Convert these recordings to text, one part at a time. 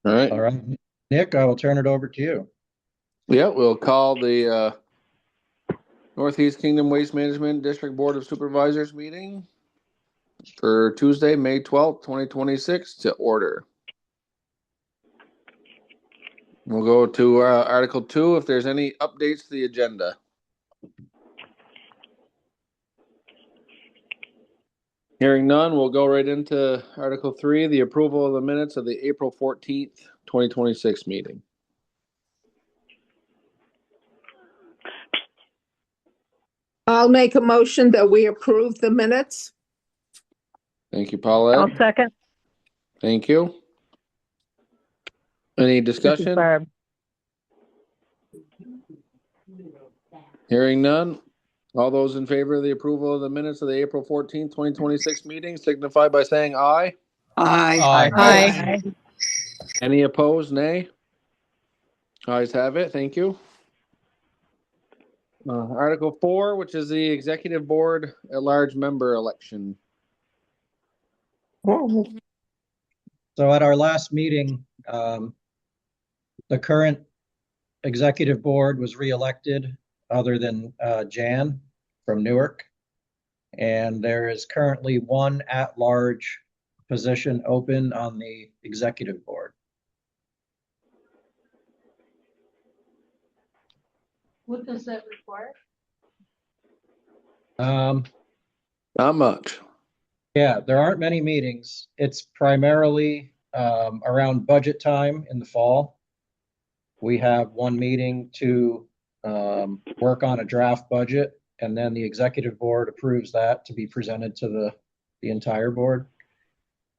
All right. All right, Nick, I will turn it over to you. Yeah, we'll call the Northeast Kingdom Waste Management District Board of Supervisors meeting for Tuesday, May 12th, 2026 to order. We'll go to Article 2 if there's any updates to the agenda. Hearing none, we'll go right into Article 3, the approval of the minutes of the April 14th, 2026 meeting. I'll make a motion that we approve the minutes. Thank you, Paulette. I'll second. Thank you. Any This is discussion? Barb. Hearing none. All those in favor of the approval of the minutes of the April 14th, 2026 meeting signify by saying aye. Aye. Aye. Any opposed, nay? Ayes have it. Thank you. Article 4, which is the Executive Board at-large member election. So at our last meeting, the current executive board was reelected other than Jan from Newark. And there is currently one at-large position open on the executive board. What does that require? Not much. Yeah, there aren't many meetings. It's primarily around budget time in the fall. We have one meeting to work on a draft budget, and then the executive board approves that to be presented to the entire board.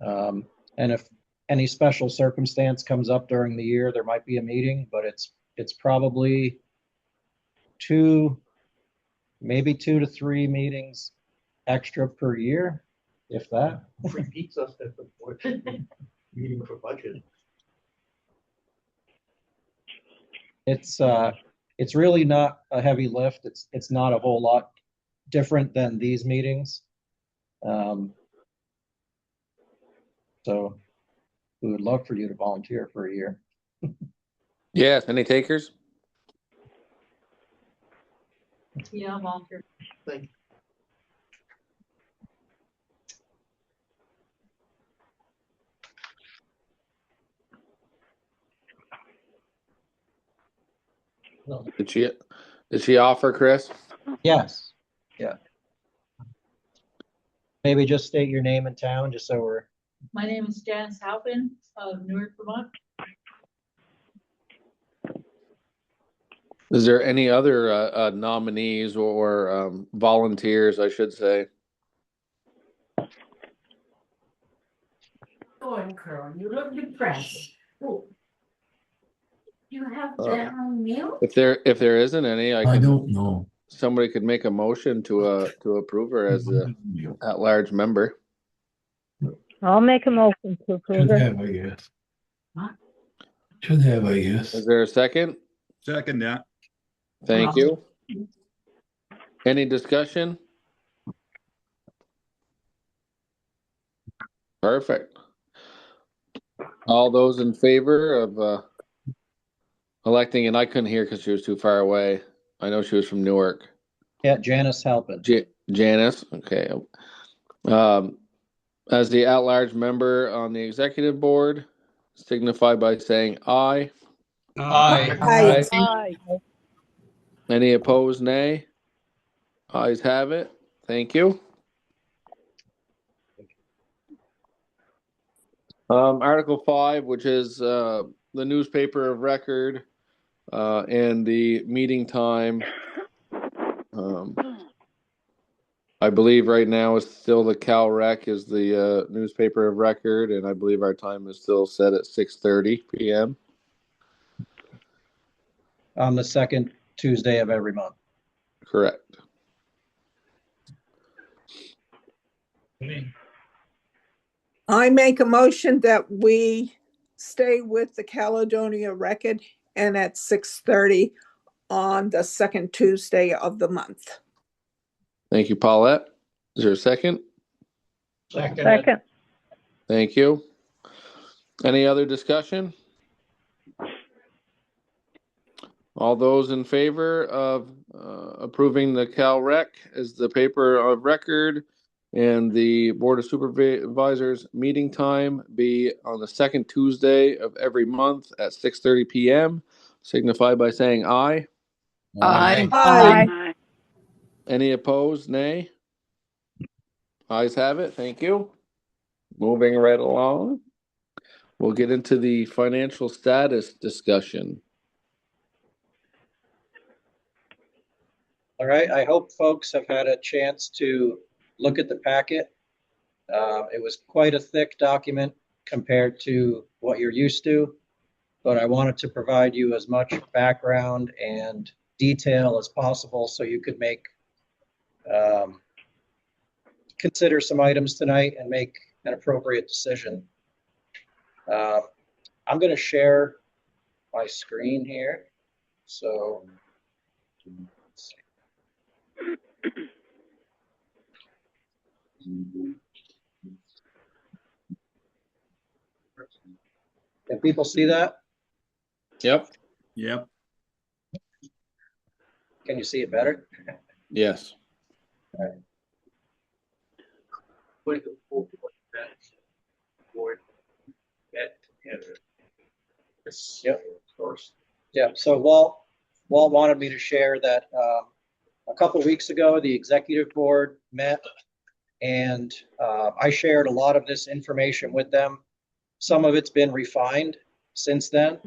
And if any special circumstance comes up during the year, there might be a meeting, but it's probably maybe 2 to 3 meetings extra per year, if that. Repeats us at the board meeting for budget. It's really not a heavy lift. It's not a whole lot different than these meetings. So we would love for you to volunteer for a year. Yes, any takers? Yeah, I'm volunteer. Thank you. Did she offer, Chris? Yes. Yeah. Maybe just state your name and town, just so we're. My name is Janice Halpin of Newark, Vermont. Is there any other nominees or volunteers, I should say? Go on, Carl. You look depressed. Oh. You have that on meal? If there isn't any, I don't know. Somebody could make a motion to approve her as the at-large member. I'll make a motion to approve Should it. have, I guess. What? Should have, I guess. Is there a second? Second, yeah. Thank you. Any discussion? Perfect. All those in favor of electing, and I couldn't hear because she was too far away. I know she was from Newark. Yeah, Janice Halpin. Janice, okay. As the at-large member on the executive board, signify by saying aye. Aye. Aye. Any opposed, nay? Ayes have it. Thank you. Article 5, which is the newspaper of record and the meeting time. I believe right now is still the Cal Rec is the newspaper of record, and I believe our time is still set at 6:30 p.m. On the second Tuesday of every month. Correct. I make a motion that we stay with the Caledonia Record and at 6:30 on the second Tuesday of the month. Thank you, Paulette. Is there a second? Second. Thank you. Any other discussion? All those in favor of approving the Cal Rec as the paper of record and the Board of Supervisors meeting time be on the second Tuesday of every month at 6:30 p.m. signify by saying aye. Aye. Aye. Any opposed? Nay. Ayes have it. Thank you. Moving right along. We'll get into the financial status discussion. All right, I hope folks have had a chance to look at the packet. It was quite a thick document compared to what you're used to, but I wanted to provide you as much background and detail as possible so you could make consider some items tonight and make an appropriate decision. I'm going to share my screen here. So let's see. Can people see that? Yep. Yep. Can you see it better? Yes. With the full board get together. Yep. Of course. Yeah, so Walt wanted me to share that a couple weeks ago, the executive board met and I shared a lot of this information with them. Some of it's been refined since then,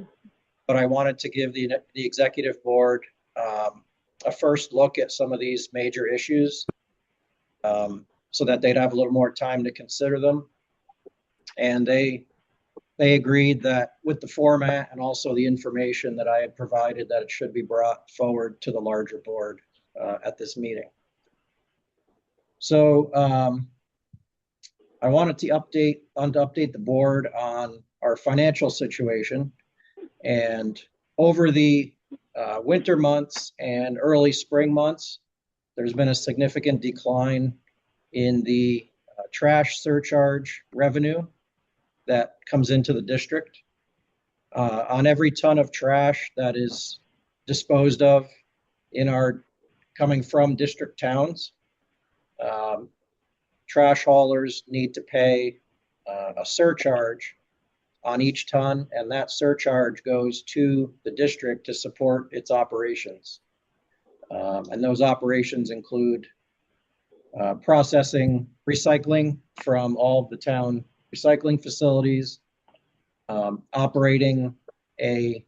but I wanted to give the executive board a first look at some of these major issues so that they'd have a little more time to consider them. And they agreed that with the format and also the information that I had provided, that it should be brought forward to the larger board at this meeting. So I wanted to update the board on our financial situation. And over the winter months and early spring months, there's been a significant decline in the trash surcharge revenue that comes into the district. On every ton of trash that is disposed of in our coming from district towns, trash haulers need to pay a surcharge on each ton, and that surcharge goes to the district to support its operations. And those operations include processing recycling from all of the town recycling facilities, operating a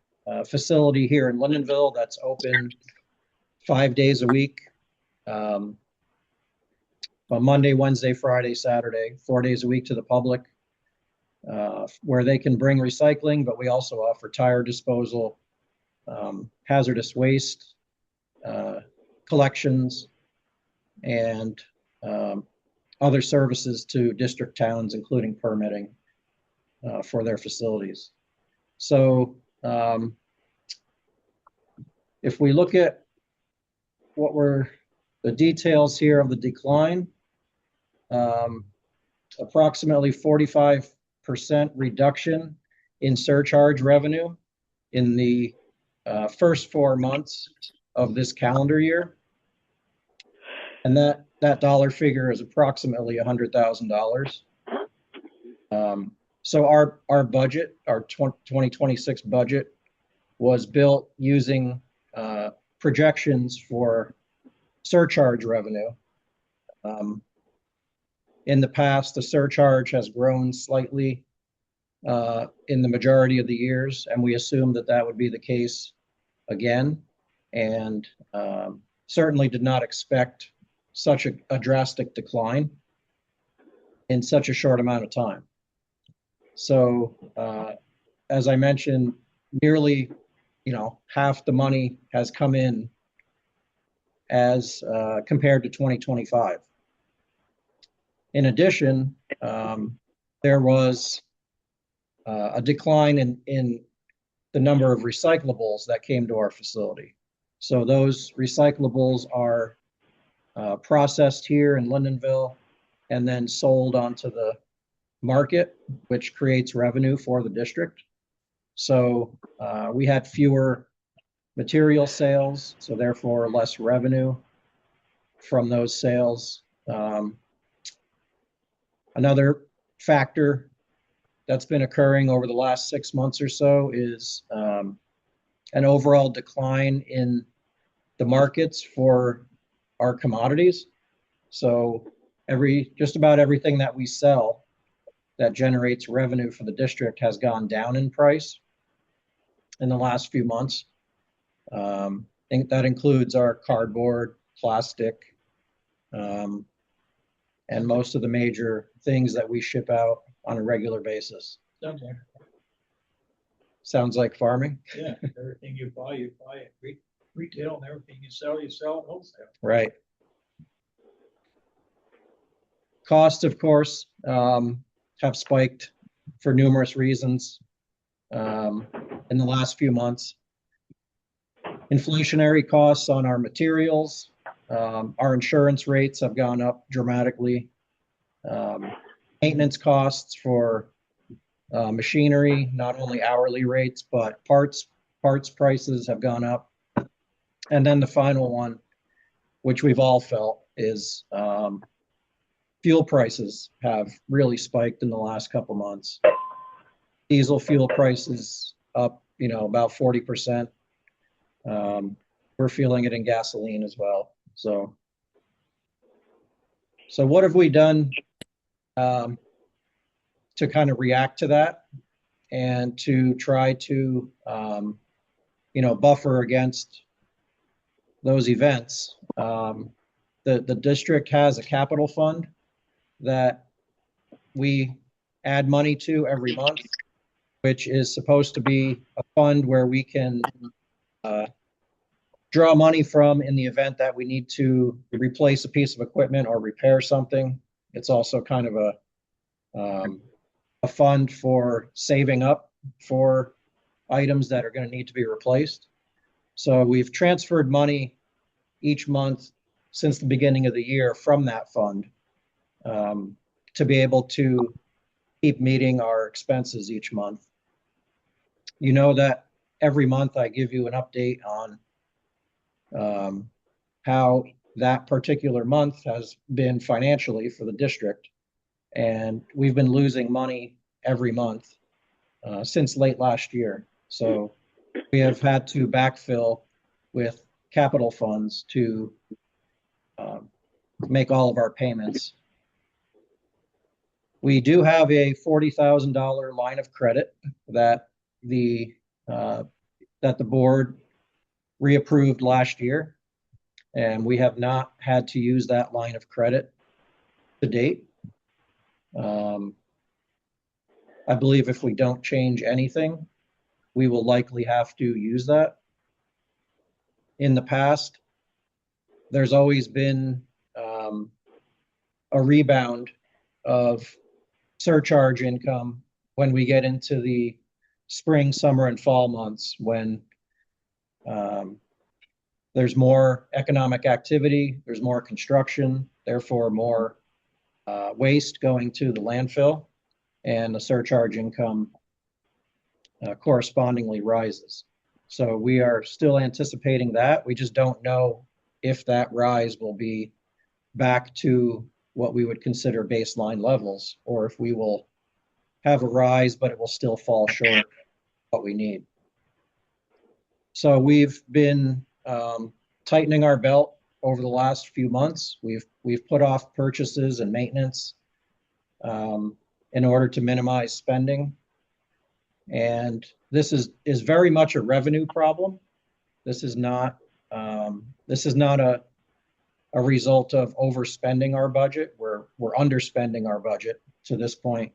facility here in Lindenville that's open 5 days a week, Monday, Wednesday, Friday, Saturday, 4 days a week to the public, where they can bring recycling, but we also offer tire disposal, hazardous waste collections, and other services to district towns, including permitting for their facilities. So if we look at what were the details here of the decline, approximately 45% reduction in surcharge revenue in the first 4 months of this calendar year. And that dollar figure is approximately $100,000. So our budget, our 2026 budget, was built using projections for surcharge revenue. In the past, the surcharge has grown slightly in the majority of the years, and we assumed that would be the case again, and certainly did not expect such a drastic decline in such a short amount of time. So as I mentioned, nearly half the money has come in as compared to 2025. In addition, there was a decline in the number of recyclables that came to our facility. So those recyclables are processed here in Lindenville and then sold onto the market, which creates revenue for the district. So we had fewer material sales, so therefore less revenue from those sales. Another factor that's been occurring over the last 6 months or so is an overall decline in the markets for our commodities. So just about everything that we sell that generates revenue for the district has gone down in price in the last few months. I think that includes our cardboard, plastic, and most of the major things that we ship out on a regular basis. Sounds like farming? Yeah, everything you buy at retail, and everything you sell at wholesale. Right. Costs, of course, have spiked for numerous reasons in the last few months. Inflationary costs on our materials, our insurance rates have gone up dramatically. Maintenance costs for machinery, not only hourly rates, but parts prices have gone up. And then the final one, which we've all felt, is fuel prices have really spiked in the last couple months. Diesel fuel prices up, about 40%. We're feeling it in gasoline as well. So what have we done to kind of react to that and to try to, buffer against those events? The district has a capital fund that we add money to every month, which is supposed to be a fund where we can draw money from in the event that we need to replace a piece of equipment or repair something. It's also kind of a fund for saving up for items that are going to need to be replaced. So we've transferred money each month since the beginning of the year from that fund to be able to keep meeting our expenses each month. You know that every month I give you an update on how that particular month has been financially for the district. And we've been losing money every month since late last year. So we have had to backfill with capital funds to make all of our payments. We do have a $40,000 line of credit that the board reapproved last year, and we have not had to use that line of credit to date. I believe if we don't change anything, we will likely have to use that. In the past, there's always been a rebound of surcharge income when we get into the spring, summer, and fall months, when there's more economic activity, there's more construction, therefore more waste going to the landfill, and the surcharge income correspondingly rises. So we are still anticipating that. We just don't know if that rise will be back to what we would consider baseline levels, or if we will have a rise, but it will still fall short of what we need. So we've been tightening our belt over the last few months. We've put off purchases and maintenance in order to minimize spending. And this is very much a revenue problem. This is not a result of overspending our budget. We're underspending our budget to this point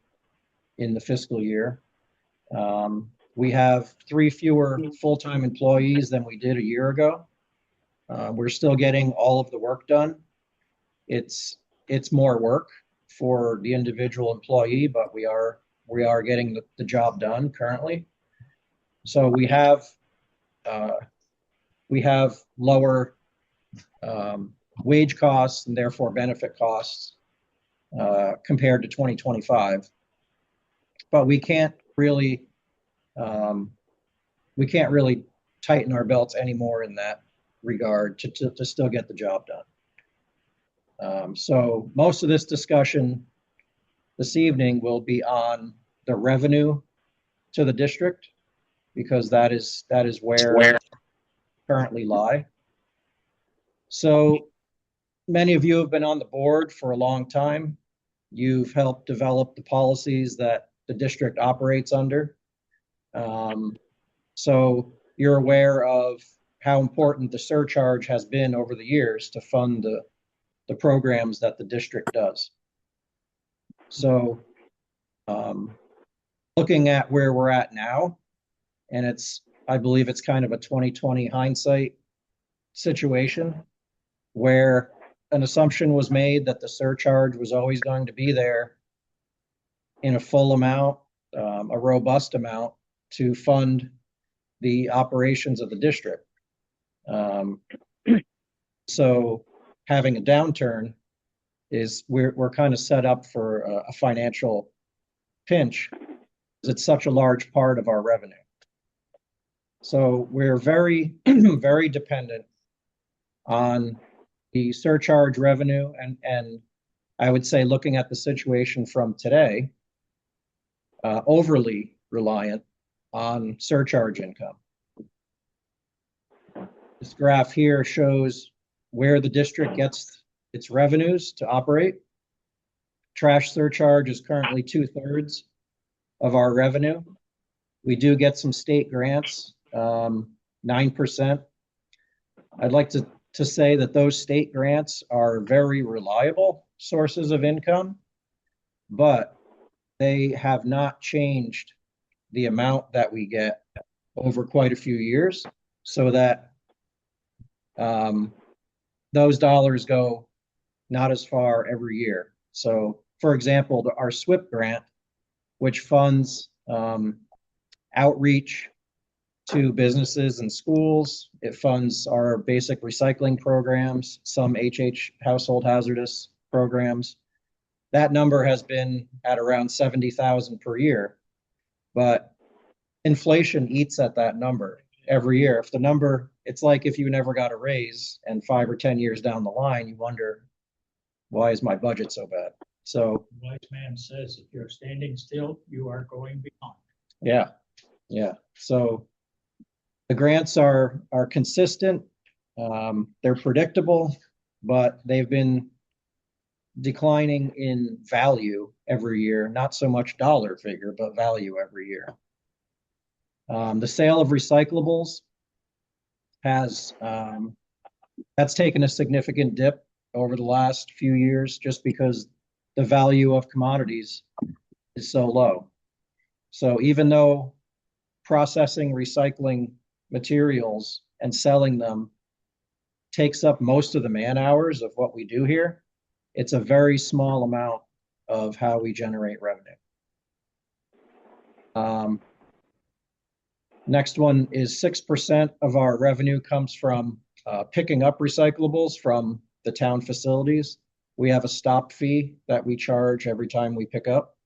in the fiscal year. We have 3 fewer full-time employees than we did a year ago. We're still getting all of the work done. It's more work for the individual employee, but we are getting the job done currently. So we have lower wage costs and therefore benefit costs compared to 2025. But we can't really tighten our belts anymore in that regard to still get the job done. So most of this discussion this evening will be on the revenue to the district, because that is where currently lie. So many of you have been on the board for a long time. You've helped develop the policies that the district operates under. So you're aware of how important the surcharge has been over the years to fund the programs that the district does. So looking at where we're at now, and I believe it's kind of a 2020 hindsight situation where an assumption was made that the surcharge was always going to be there in a full amount, a robust amount to fund the operations of the district. So having a downturn is we're kind of set up for a financial pinch, because it's such a large part of our revenue. So we're very, very dependent on the surcharge revenue, and I would say, looking at the situation from today, overly reliant on surcharge income. This graph here shows where the district gets its revenues to operate. Trash surcharge is currently 2/3 of our revenue. We do get some state grants, 9%. I'd like to say that those state grants are very reliable sources of income, but they have not changed the amount that we get over quite a few years, so that those dollars go not as far every year. So, for example, our SWIP grant, which funds outreach to businesses and schools, it funds our basic recycling programs, some HH household hazardous programs. That number has been at around 70,000 per year, but inflation eats at that number every year. If the number, it's like if you never got a raise and 5 or 10 years down the line, you wonder, why is my budget so bad? So, Wise man says, if you're standing still, you are going beyond. yeah. So the grants are consistent. They're predictable, but they've been declining in value every year, not so much dollar figure, but value every year. The sale of recyclables has that's taken a significant dip over the last few years, just because the value of commodities is so low. So even though processing recycling materials and selling them takes up most of the man hours of what we do here, it's a very small amount of how we generate revenue. Next one is 6% of our revenue comes from picking up recyclables from the town facilities. We have a stop fee that we charge every time we pick up.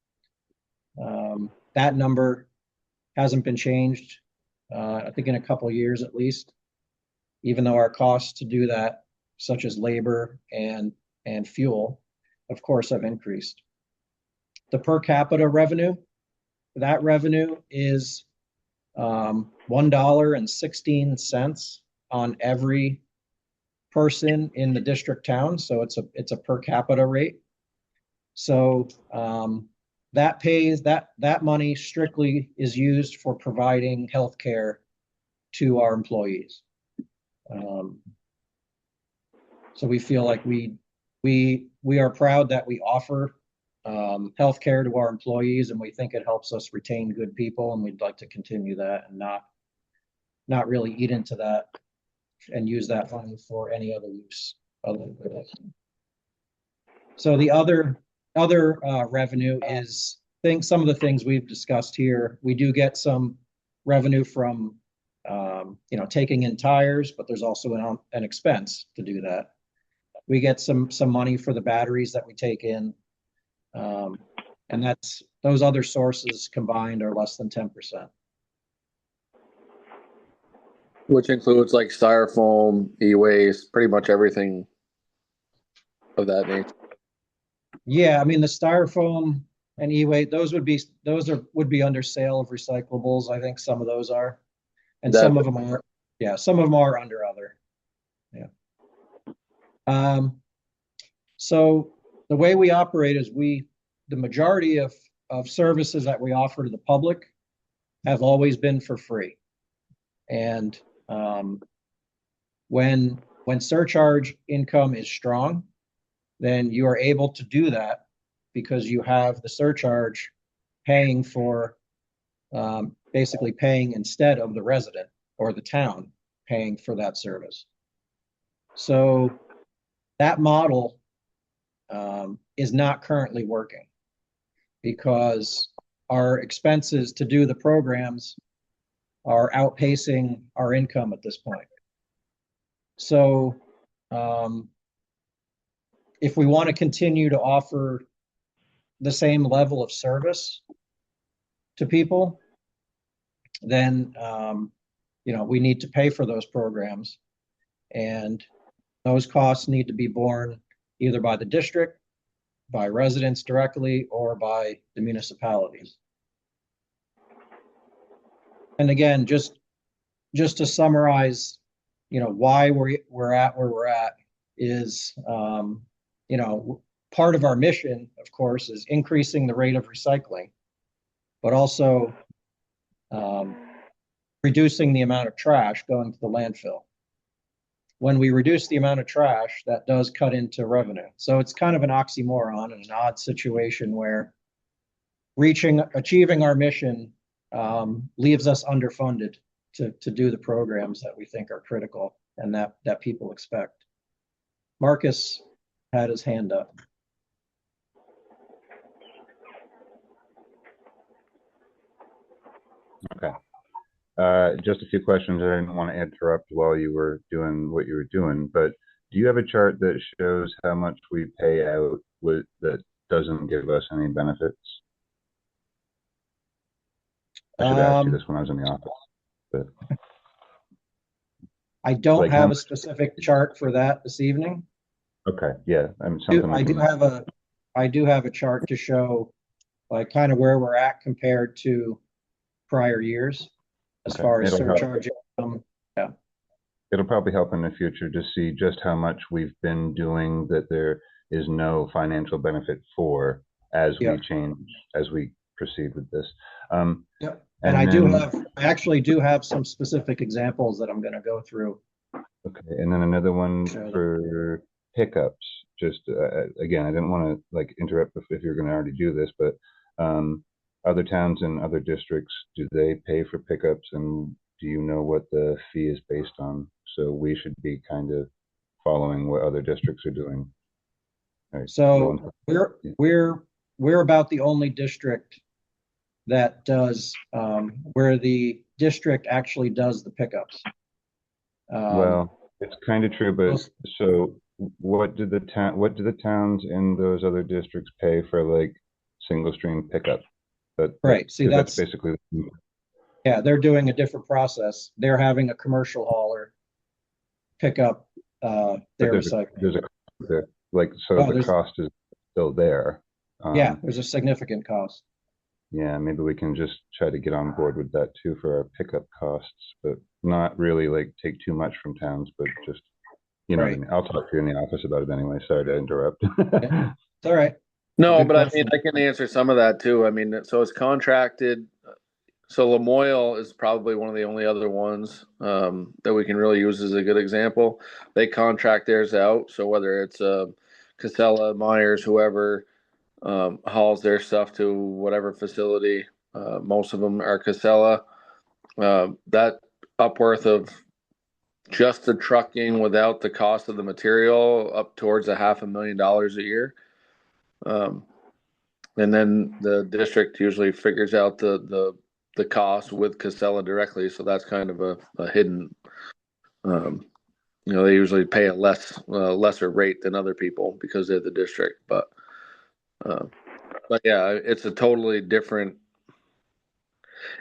That number hasn't been changed, I think, in a couple of years at least, even though our costs to do that, such as labor and fuel, of course, have increased. The per capita revenue, that revenue is $1.16 on every person in the district town. So it's a per capita rate. So that money strictly is used for providing health care to our employees. So we feel like we are proud that we offer health care to our employees, and we think it helps us retain good people, and we'd like to continue that and not really eat into that and use that money for any other use other than that. So the other revenue is some of the things we've discussed here. We do get some revenue from taking in tires, but there's also an expense to do that. We get some money for the batteries that we take in, and those other sources combined are less than 10%. Which includes like styrofoam, e-waste, pretty much everything of that nature. Yeah, I mean, the styrofoam and e-waste, would be under sale of recyclables. I think some of those are. And some of them are, yeah, some of them are under other. Yeah. So the way we operate is the majority of services that we offer to the public have always been for free. And when surcharge income is strong, then you are able to do that because you have the surcharge paying for, basically paying instead of the resident or the town paying for that service. So that model is not currently working because our expenses to do the programs are outpacing our income at this point. So if we want to continue to offer the same level of service to people, then we need to pay for those programs, and those costs need to be borne either by the district, by residents directly, or by the municipalities. And again, just to summarize, why we're at where we're at is, part of our mission, of course, is increasing the rate of recycling, but also reducing the amount of trash going to the landfill. When we reduce the amount of trash, that does cut into revenue. So it's kind of an oxymoron and an odd situation where achieving our mission leaves us underfunded to do the programs that we think are critical and that people expect. Marcus had his hand up. Okay. Just a few questions. I didn't want to interrupt while you were doing what you were doing, but do you have a chart that shows how much we pay out that doesn't give us any benefits? I should ask you this when I was in the office. But I don't have a specific chart for that this evening. Okay, yeah, I do have a chart to show like kind of where we're at compared to prior years as far as surcharge income. Yeah. It'll probably help in the future to see just how much we've been doing that there is no financial benefit for as we change, as we proceed with this. Yep. And I actually do have some specific examples that I'm going to go through. Okay. And then another one for pickups. Just again, I didn't want to like interrupt if you're going to already do this, but other towns and other districts, do they pay for pickups, and do you know what the fee is based on? So we should be kind of following what other districts are doing. Right. So we're about the only district that does where the district actually does the pickups. Well, it's kind of true, but so what do the towns in those other districts pay for like single stream pickup? Right. See, that's basically. Yeah, they're doing a different process. They're having a commercial hauler pick up their recycling. There's a cost there. The cost is still there. Yeah, there's a significant cost. Yeah, maybe we can just try to get on board with that too for our pickup costs, but not really like take too much from towns, but just, what I mean? I'll talk to you in the office about it anyway. Sorry to interrupt. It's all right. No, Good but question. I can answer some of that too. I mean, so it's contracted. So Lamoille is probably one of the only other ones that we can really use as a good example. They contract theirs out. So whether it's Casella, Myers, whoever hauls their stuff to whatever facility, most of them are Casella. That upworth of just the trucking without the cost of the material up towards $500,000 a year. And then the district usually figures out the cost with Casella directly. So that's kind of a hidden, they usually pay a lesser rate than other people because they're the district. But yeah, it's a totally different.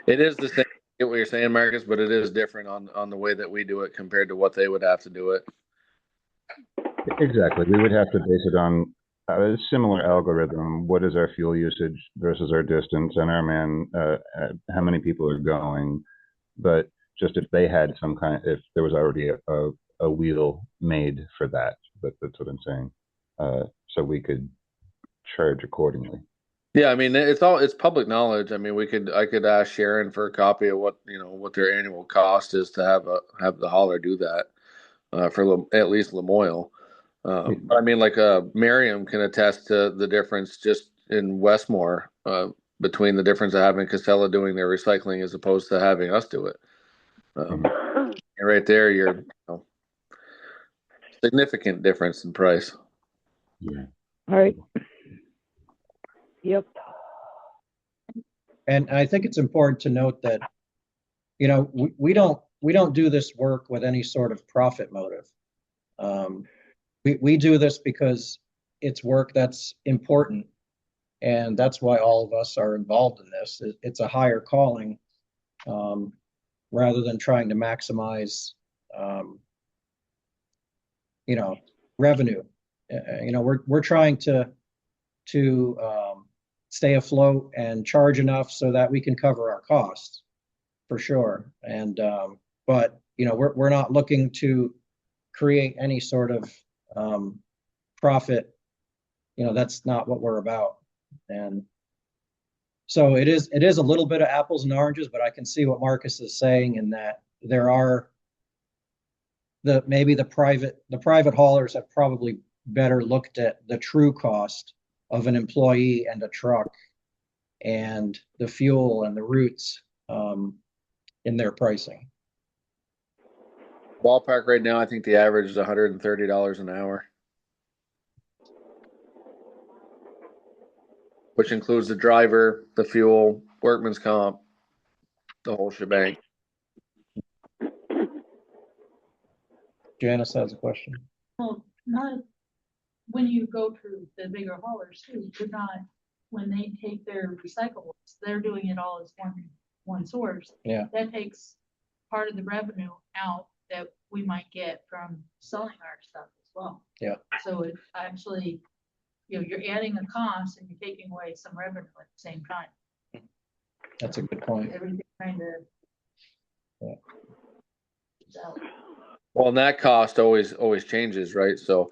It is the same get what you're saying, Marcus, but it is different on the way that we do it compared to what they would have to do it. Exactly. We would have to base it on a similar algorithm. What is our fuel usage versus our distance and our man, how many people are going? But just if they had some kind, if there was already a wheel made for that, that's what I'm saying. So we could charge accordingly. Yeah, I mean it's public knowledge. I mean I could ask Sharon for a copy of what their annual cost is to have the hauler do that for at least Lamoille. But I mean, like Miriam can attest to the difference just in Westmore between the difference of having Casella doing their recycling as opposed to having us do it. And right there, you're significant difference in price. Yeah. All right. Yep. And I think it's important to note that, we don't do this work with any sort of profit motive. We do this because it's work that's important, and that's why all of us are involved in this. It's a higher calling, rather than trying to maximize, revenue. We're trying to stay afloat and charge enough so that we can cover our costs, for sure. And but we're not looking to create any sort of profit. That's not what we're about. And so it is a little bit of apples and oranges, but I can see what Marcus is saying in that there are maybe the private haulers have probably better looked at the true cost of an employee and a truck and the fuel and the routes in their pricing. Ballpark right now, I think the average is $130 an hour, which includes the driver, the fuel, workman's comp, the whole shebang. Janice has a question. Well, not when you go to the bigger haulers too, you're not, when they take their recyclables, they're doing it all as one source. Yeah. That takes part of the revenue out that we might get from selling our stuff as well. Yeah. So it actually, you're adding a cost and you're taking away some revenue at the same time. That's a good point. Everything kind of. Yeah. Well, and that cost always changes, right? So,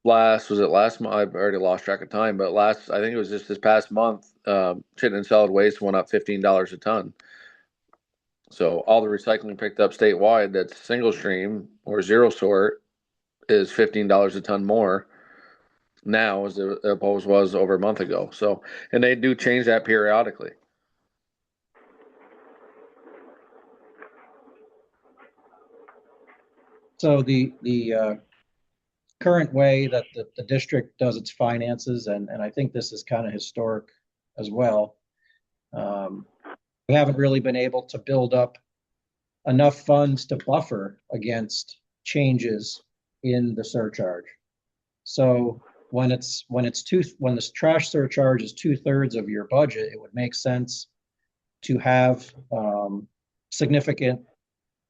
last month? I've already lost track of time, but I think it was just this past month, shitting and solid waste went up $15 a ton. So all the recycling picked up statewide that's single stream or zero sort is $15 a ton more now as opposed was over a month ago. So, and they do change that periodically. So the current way that the district does its finances, and I think this is kind of historic as well. We haven't really been able to build up enough funds to buffer against changes in the surcharge. So when this trash surcharge is 2/3 of your budget, it would make sense to have significant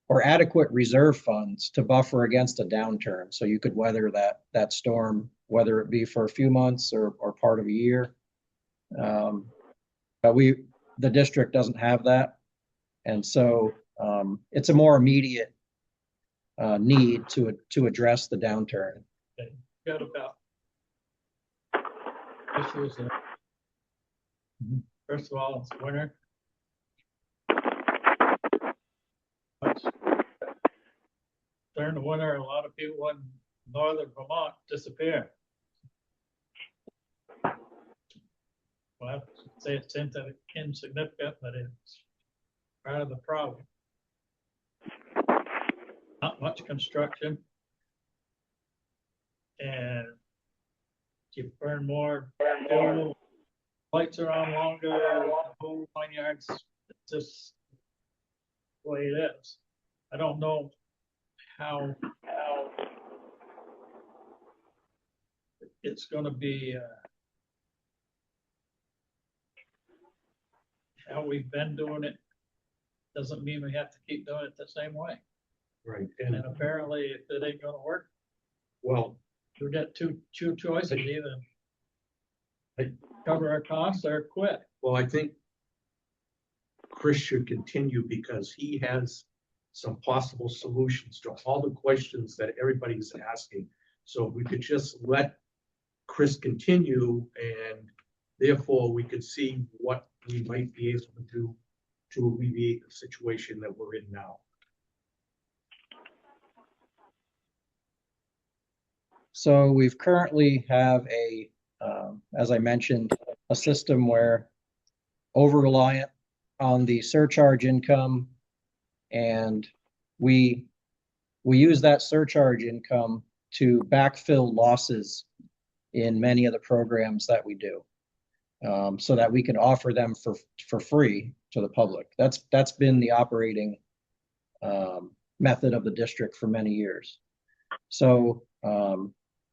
or adequate reserve funds to buffer against a downturn, so you could weather that storm, whether it be for a few months or part of a year. But the district doesn't have that, and so it's a more immediate need to address the downturn. Got about issues. First of all, it's winter. During the winter, a lot of people in northern Vermont disappear. Well, I say it's insignificant, but it's part of the problem. Not much construction. And you burn more fuel, lights are on longer, the whole 9 yards. It's just the way it is. I don't know how it's going to be, how we've been doing it doesn't mean we have to keep doing it the same way. Right, And and apparently, if it ain't gonna work, well, we got two choices, either cover our costs or quit. well, I think Chris should continue because he has some possible solutions to all the questions that everybody's asking. So if we could just let Chris continue, and therefore we could see what we might be able to do to alleviate the situation that we're in now. So we've currently have as I mentioned, a system where over-reliant on the surcharge income, and we use that surcharge income to backfill losses in many of the programs that we do, so that we can offer them for free to the public. That's been the operating method of the district for many years. So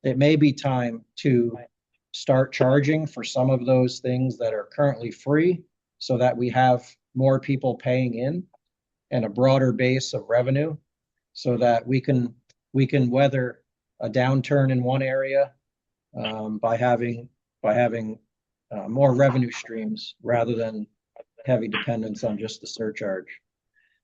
it may be time to start charging for some of those things that are currently free, so that we have more people paying in and a broader base of revenue, so that we can weather a downturn in one area by having more revenue streams rather than heavy dependence on just the surcharge.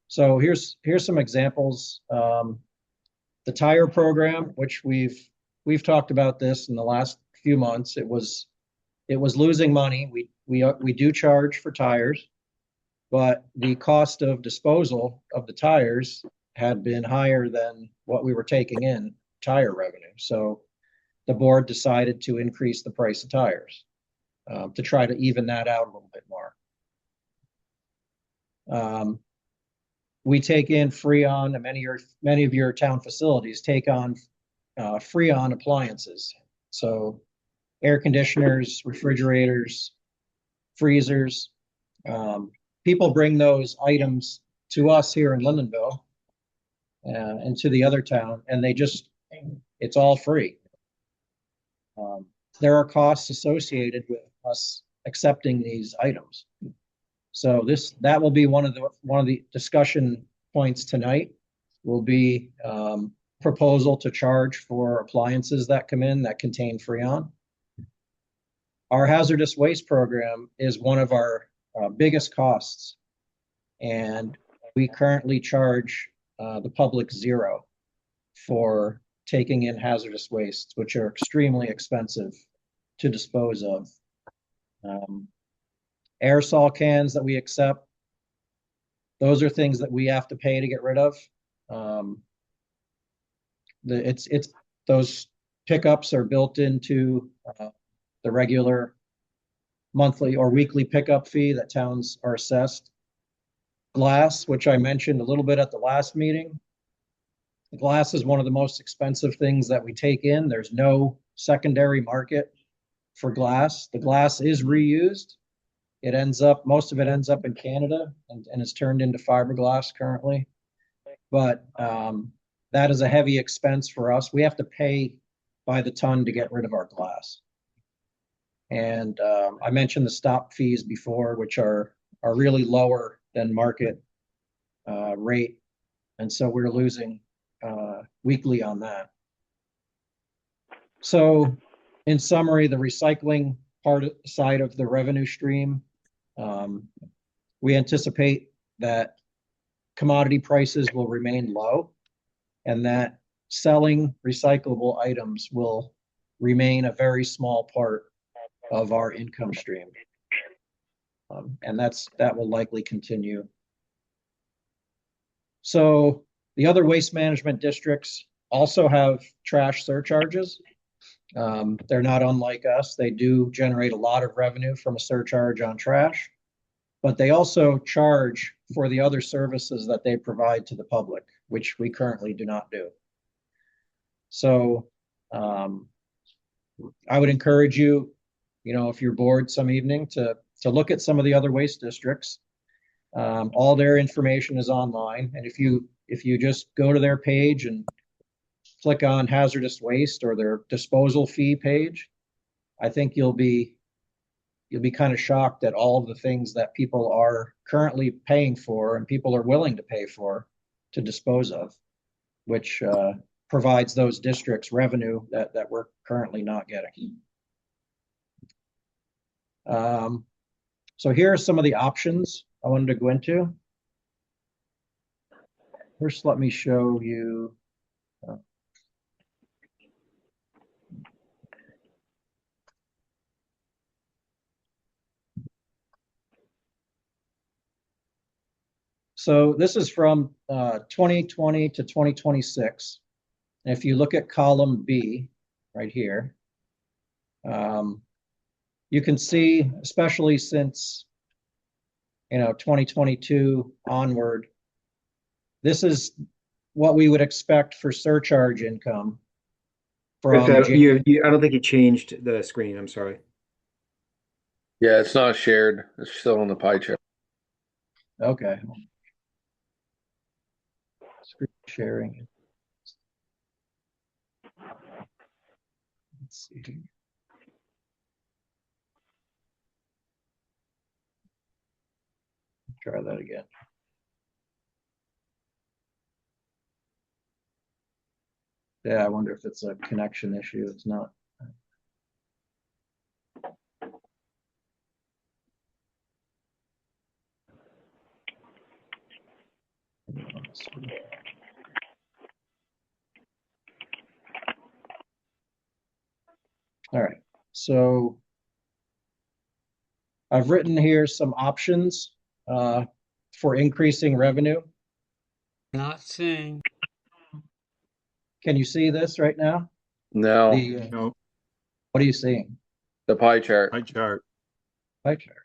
So here's some examples. The tire program, which we've talked about this in the last few months, it was losing money. We do charge for tires, but the cost of disposal of the tires had been higher than what we were taking in tire revenue. So the board decided to increase the price of tires to try to even that out a little bit more. We take in Freon, and many of your town facilities take on Freon appliances. So air conditioners, refrigerators, freezers. People bring those items to us here in Lindenville and to the other town, and it's all free. There are costs associated with us accepting these items. So that will be one of the discussion points tonight. Will be proposal to charge for appliances that come in that contain Freon. Our hazardous waste program is one of our biggest costs, and we currently charge the public $0 for taking in hazardous wastes, which are extremely expensive to dispose of. Aerosol cans that we accept, those are things that we have to pay to get rid of. Those pickups are built into the regular monthly or weekly pickup fee that towns are assessed. Glass, which I mentioned a little bit at the last meeting. Glass is one of the most expensive things that we take in. There's no secondary market for glass. The glass is reused. Most of it ends up in Canada and is turned into fiberglass currently. But that is a heavy expense for us. We have to pay by the ton to get rid of our glass. And I mentioned the stop fees before, which are really lower than market rate. And so we're losing weekly on that. So in summary, the recycling side of the revenue stream, we anticipate that commodity prices will remain low and that selling recyclable items will remain a very small part of our income stream. And that will likely continue. So the other waste management districts also have trash surcharges. They're not unlike us. They do generate a lot of revenue from a surcharge on trash, but they also charge for the other services that they provide to the public, which we currently do not do. So I would encourage you, if you're bored some evening, to look at some of the other waste districts. All their information is online, and if you just go to their page and click on hazardous waste or their disposal fee page, I think you'll be you'll be kind of shocked at all of the things that people are currently paying for and people are willing to pay for to dispose of, which provides those districts revenue that we're currently not getting. So here are some of the options I wanted to go into. First, let me show you. So this is from 2020 to 2026. And if you look at column B right here, you can see, especially since 2022 onward, this is what we would expect for surcharge income from I don't think you changed the screen. I'm sorry. Yeah, it's not shared. It's still on the pie chart. Okay. Screen sharing. Let's see. Try that again. Yeah, I wonder if it's a connection issue. It's not. All right, so I've written here some options for increasing revenue. Not seeing. Can you see this right now? No, No. What are you seeing? the pie chart. Pie chart. Pie chart.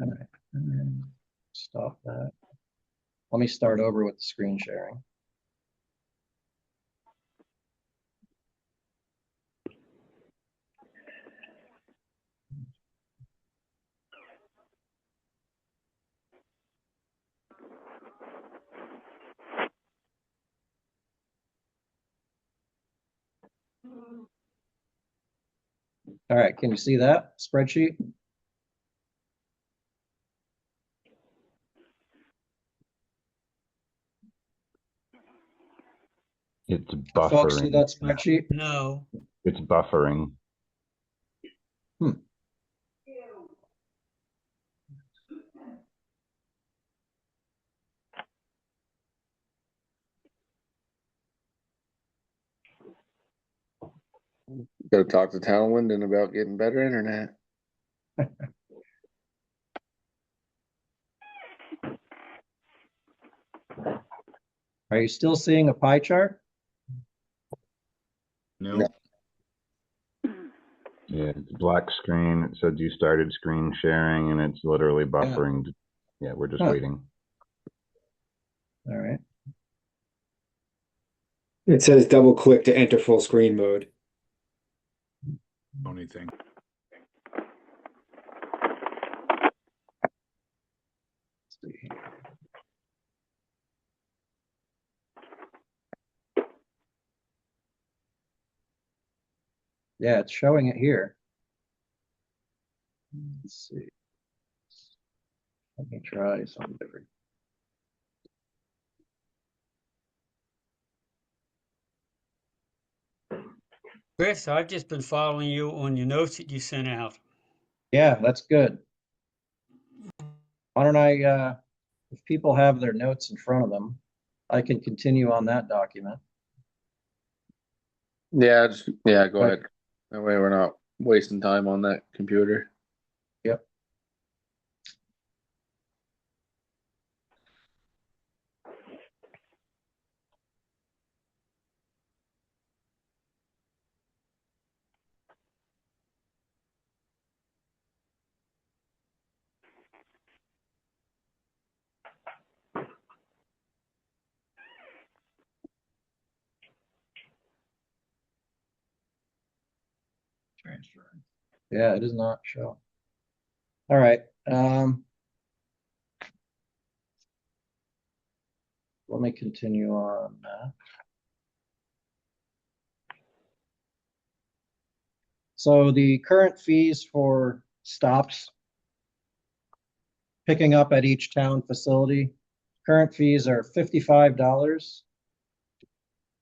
All right, and then stop that. Let me start over with the screen sharing. All right, can you see that spreadsheet? It's Folks, see buffering. that spreadsheet? No. It's buffering. Got to talk to Townwind about getting better internet. Are you still seeing a pie chart? No. Yeah, it's black screen. It said you started screen sharing and it's literally buffering. Yeah, we're just waiting. All right. It says double click to enter full screen mode. Only thing. Let's see here. Yeah, it's showing it here. Let's see. Let me try something different. Chris, I've just been following you on your notes that you sent out. Yeah, that's good. Why don't I, if people have their notes in front of them, I can continue on that document. Yeah, go Okay. ahead. That way we're not wasting time on that computer. Yep. Transfer. Yeah, it does not show. All right. Let me continue on that. So the current fees for stops picking up at each town facility, current fees are $55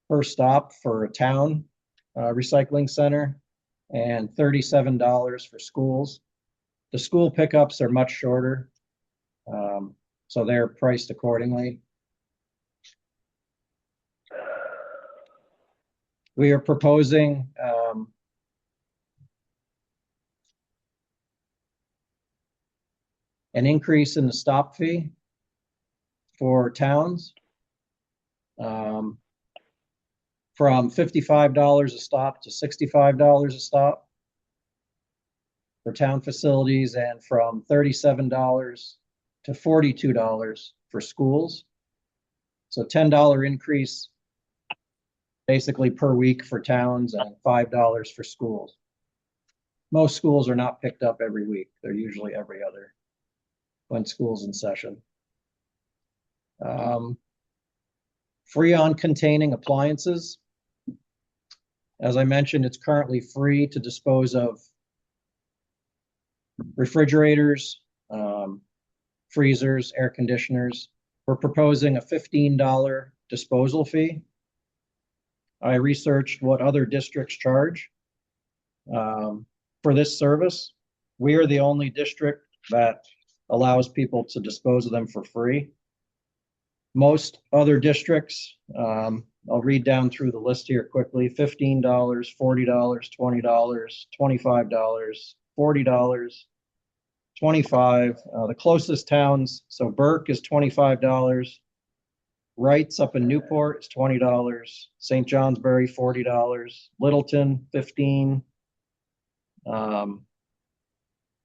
per stop for a town recycling center and $37 for schools. The school pickups are much shorter, so they're priced accordingly. We are proposing an increase in the stop fee for towns from $55 a stop to $65 a stop for town facilities, and from $37 to $42 for schools. So $10 increase basically per week for towns and $5 for schools. Most schools are not picked up every week. They're usually every other when school's in session. Freon containing appliances. As I mentioned, it's currently free to dispose of refrigerators, freezers, air conditioners. We're proposing a $15 disposal fee. I researched what other districts charge for this service. We are the only district that allows people to dispose of them for free. Most other districts, I'll read down through the list here quickly: $15, $40, $20, $25, $40, $25. The closest towns, so Burke is $25. Wright's up in Newport is $20. St. Johnsbury, $40. Littleton, $15.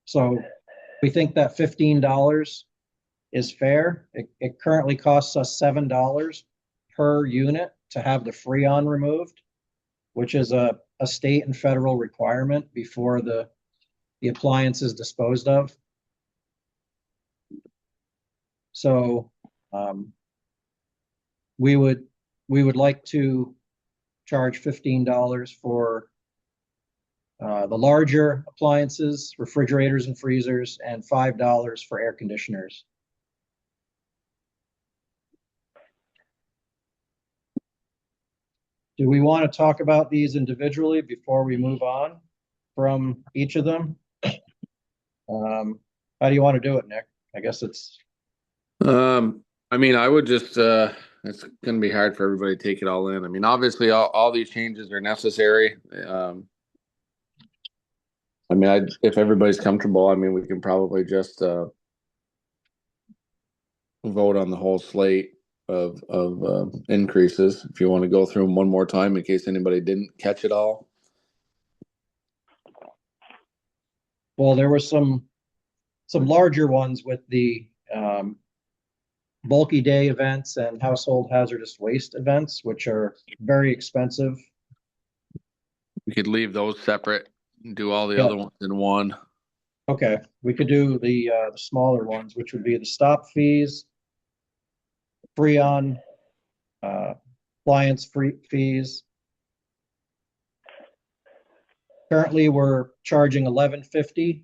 So we think that $15 is fair. It currently costs us $7 per unit to have the Freon removed, which is a state and federal requirement before the appliance is disposed of. So we would like to charge $15 for the larger appliances, refrigerators and freezers, and $5 for air conditioners. Do we want to talk about these individually before we move on from each of them? How do you want to do it, Nick? I guess it's. I mean, I would just, it's going to be hard for everybody to take it all in. I mean, obviously all these changes are necessary. I mean, if everybody's comfortable, I mean, we can probably just vote on the whole slate of increases. If you want to go through them one more time in case anybody didn't catch it all. Well, there were some larger ones with the bulky day events and household hazardous waste events, which are very expensive. We could leave those separate and do all the other ones in one. Okay, we could do the smaller ones, which would be the stop fees, Freon, appliance fees. Currently, we're charging $11.50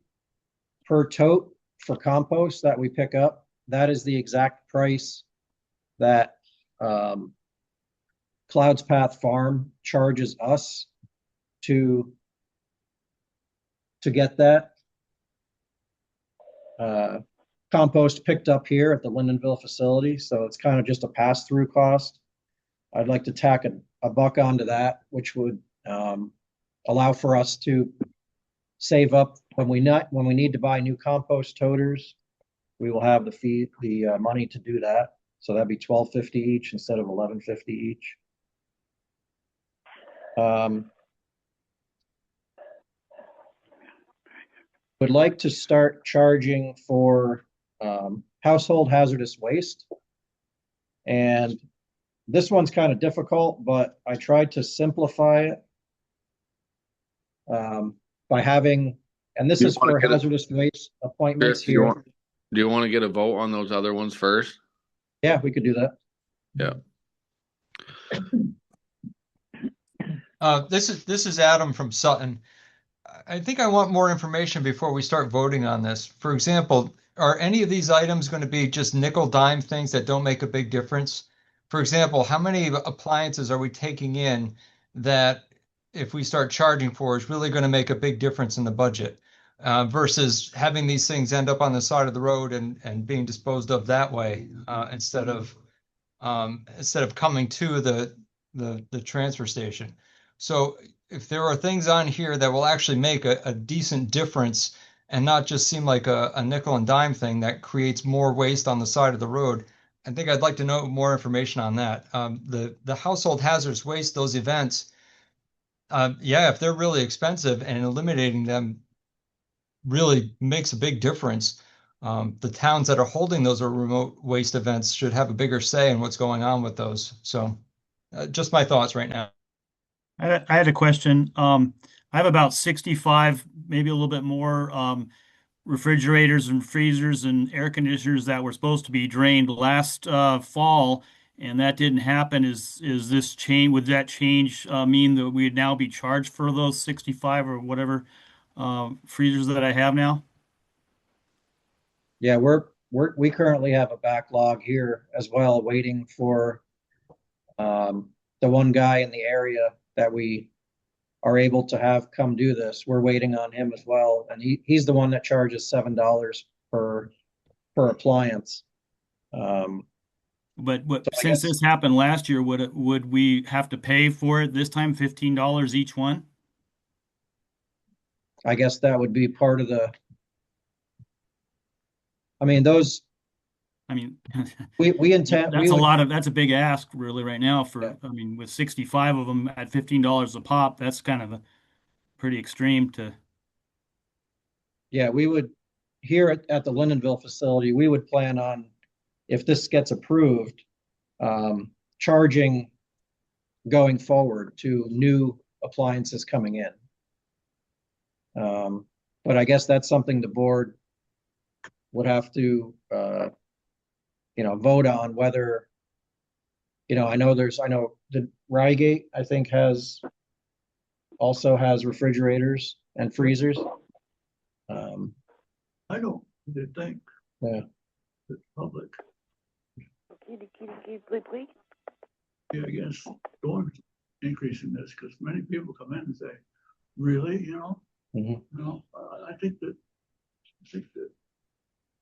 per tote for compost that we pick up. That is the exact price that Clouds Path Farm charges us to get that compost picked up here at the Lindenville facility. So it's kind of just a pass-through cost. I'd like to tack a buck onto that, which would allow for us to save up when we need to buy new compost toters. We will have the money to do that. So that'd be $12.50 each instead of $11.50 each. Would like to start charging for household hazardous waste. And this one's kind of difficult, but I tried to simplify it by having, and this is for hazardous waste appointments here. Do you want to get a vote on those other ones first? Yeah, we could do that. Yeah. This is Adam from Sutton. I think I want more information before we start voting on this. For example, are any of these items going to be just nickel dime things that don't make a big difference? For example, how many appliances are we taking in that if we start charging for is really going to make a big difference in the budget versus having these things end up on the side of the road and being disposed of that way instead of coming to the transfer station. So if there are things on here that will actually make a decent difference and not just seem like a nickel and dime thing that creates more waste on the side of the road, I think I'd like to know more information on that. The household hazardous waste, those events, yeah, if they're really expensive and eliminating them really makes a big difference. The towns that are holding those remote waste events should have a bigger say in what's going on with those. So just my thoughts right now. I had a question. I have about 65, maybe a little bit more, refrigerators and freezers and air conditioners that were supposed to be drained last fall, and that didn't happen. Is this change? Would that change mean that we'd now be charged for those 65 or whatever freezers that I have now? Yeah, we currently have a backlog here as well, waiting for the one guy in the area that we are able to have come do this. We're waiting on him as well, and he's the one that charges $7 per appliance. But So I since guess- this happened last year, would we have to pay for it this time, $15 each one? I guess that would be part of the. I mean, those. I mean, we intend. That's a big ask, really, right now. I mean, with 65 of them at $15 a pop, that's kind of pretty extreme to. Yeah, we would here at the Lindenville facility. We would plan on, if this gets approved, charging going forward to new appliances coming in. But I guess that's something the board would have to, vote on whether, I know the Rygate, I think also has refrigerators and freezers. I don't think. Yeah. The public. Yeah, I guess Dawn's increasing this because many people come in and say, really, I think that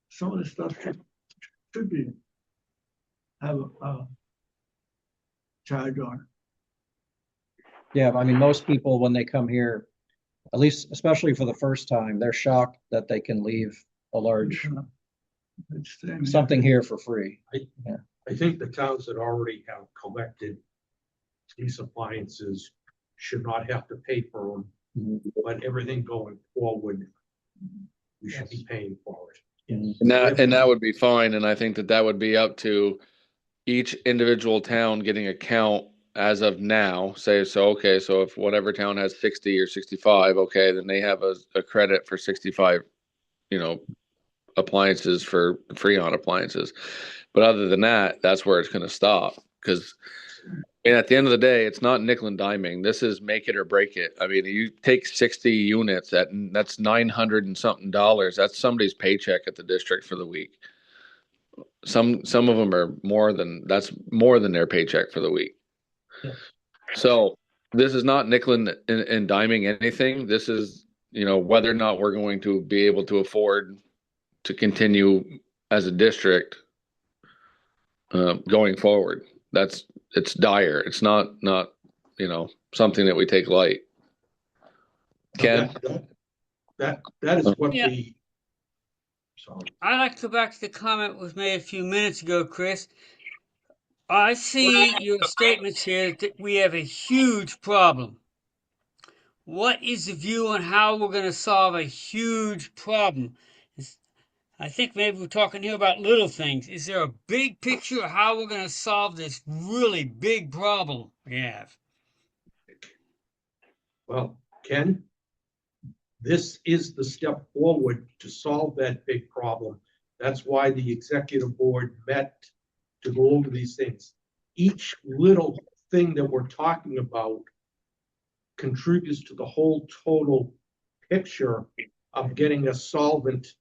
some of this stuff should be have a charge on. Yeah, I mean, most people when they come here, at least especially for the first time, they're shocked that they can leave a large something here for free. I think the towns that already have collected these appliances should not have to pay for them, but everything going forward, we should be paying for it. And that would be fine. And I think that would be up to each individual town getting a count as of now. So if whatever town has 60 or 65, okay, then they have a credit for 65, appliances for Freon appliances. But other than that, that's where it's going to stop. Because at the end of the day, it's not nickel and diming. This is make it or break it. I mean, you take 60 units, that's $900 and something. That's somebody's paycheck at the district for the week. Some of them are more than their paycheck for the week. Yeah. So this is not nickel and diming anything. This is, whether or not we're going to be able to afford to continue as a district going forward. It's dire. It's not something that we take light. Ken? That is what Yeah. Sorry. I'd like to go back to the comment was made a few minutes ago, Chris. I see your statements here that we have a huge problem. What is the view on how we're going to solve a huge problem? I think maybe we're talking here about little things. Is there a big picture of how we're going to solve this really big problem we have? Well, Ken, this is the step forward to solve that big problem. That's why the executive board met to go over these things. Each little thing that we're talking about contributes to the whole total picture of getting us solvent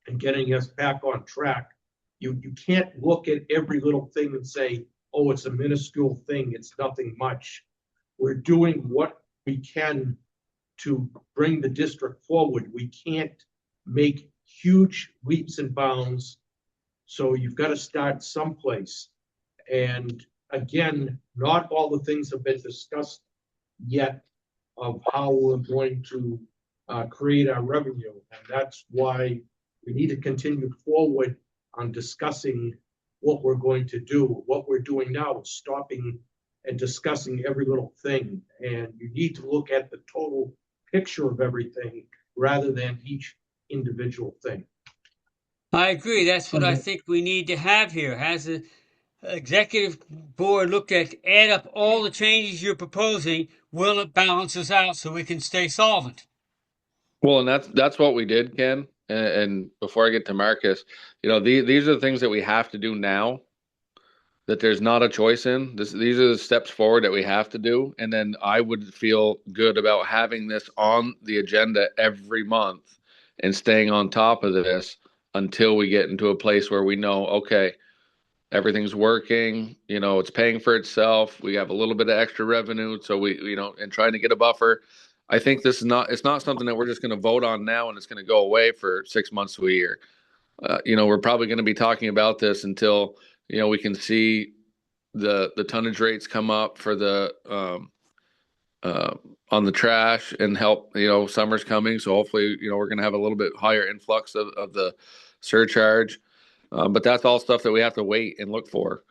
and getting us back on track. You can't look at every little thing and say, oh, it's a minuscule thing, it's nothing much. We're doing what we can to bring the district forward. We can't make huge leaps and bounds. So you've got to start someplace. And again, not all the things have been discussed yet of how we're going to create our revenue. And that's why we need to continue forward on discussing what we're going to do. What we're doing now is stopping and discussing every little thing. And you need to look at the total picture of everything rather than each individual thing. I agree. That's what I think we need to have here. Has the executive board looked at, add up all the changes you're proposing? Will it balance us out so we can stay solvent? Well, and that's what we did, Ken. And before I get to Marcus, these are the things that we have to do now. That there's not a choice in. These are the steps forward that we have to do. And then I would feel good about having this on the agenda every month and staying on top of this until we get into a place where we know, okay, everything's working, it's paying for itself. We have a little bit of extra revenue. So and trying to get a buffer. I think it's not something that we're just going to vote on now and it's going to go away for 6 months to a year. We're probably going to be talking about this until, we can see the tonnage rates come up for the on the trash and help. Summer's coming, so hopefully we're going to have a little bit higher influx of the surcharge, but that's all stuff that we have to wait and look for.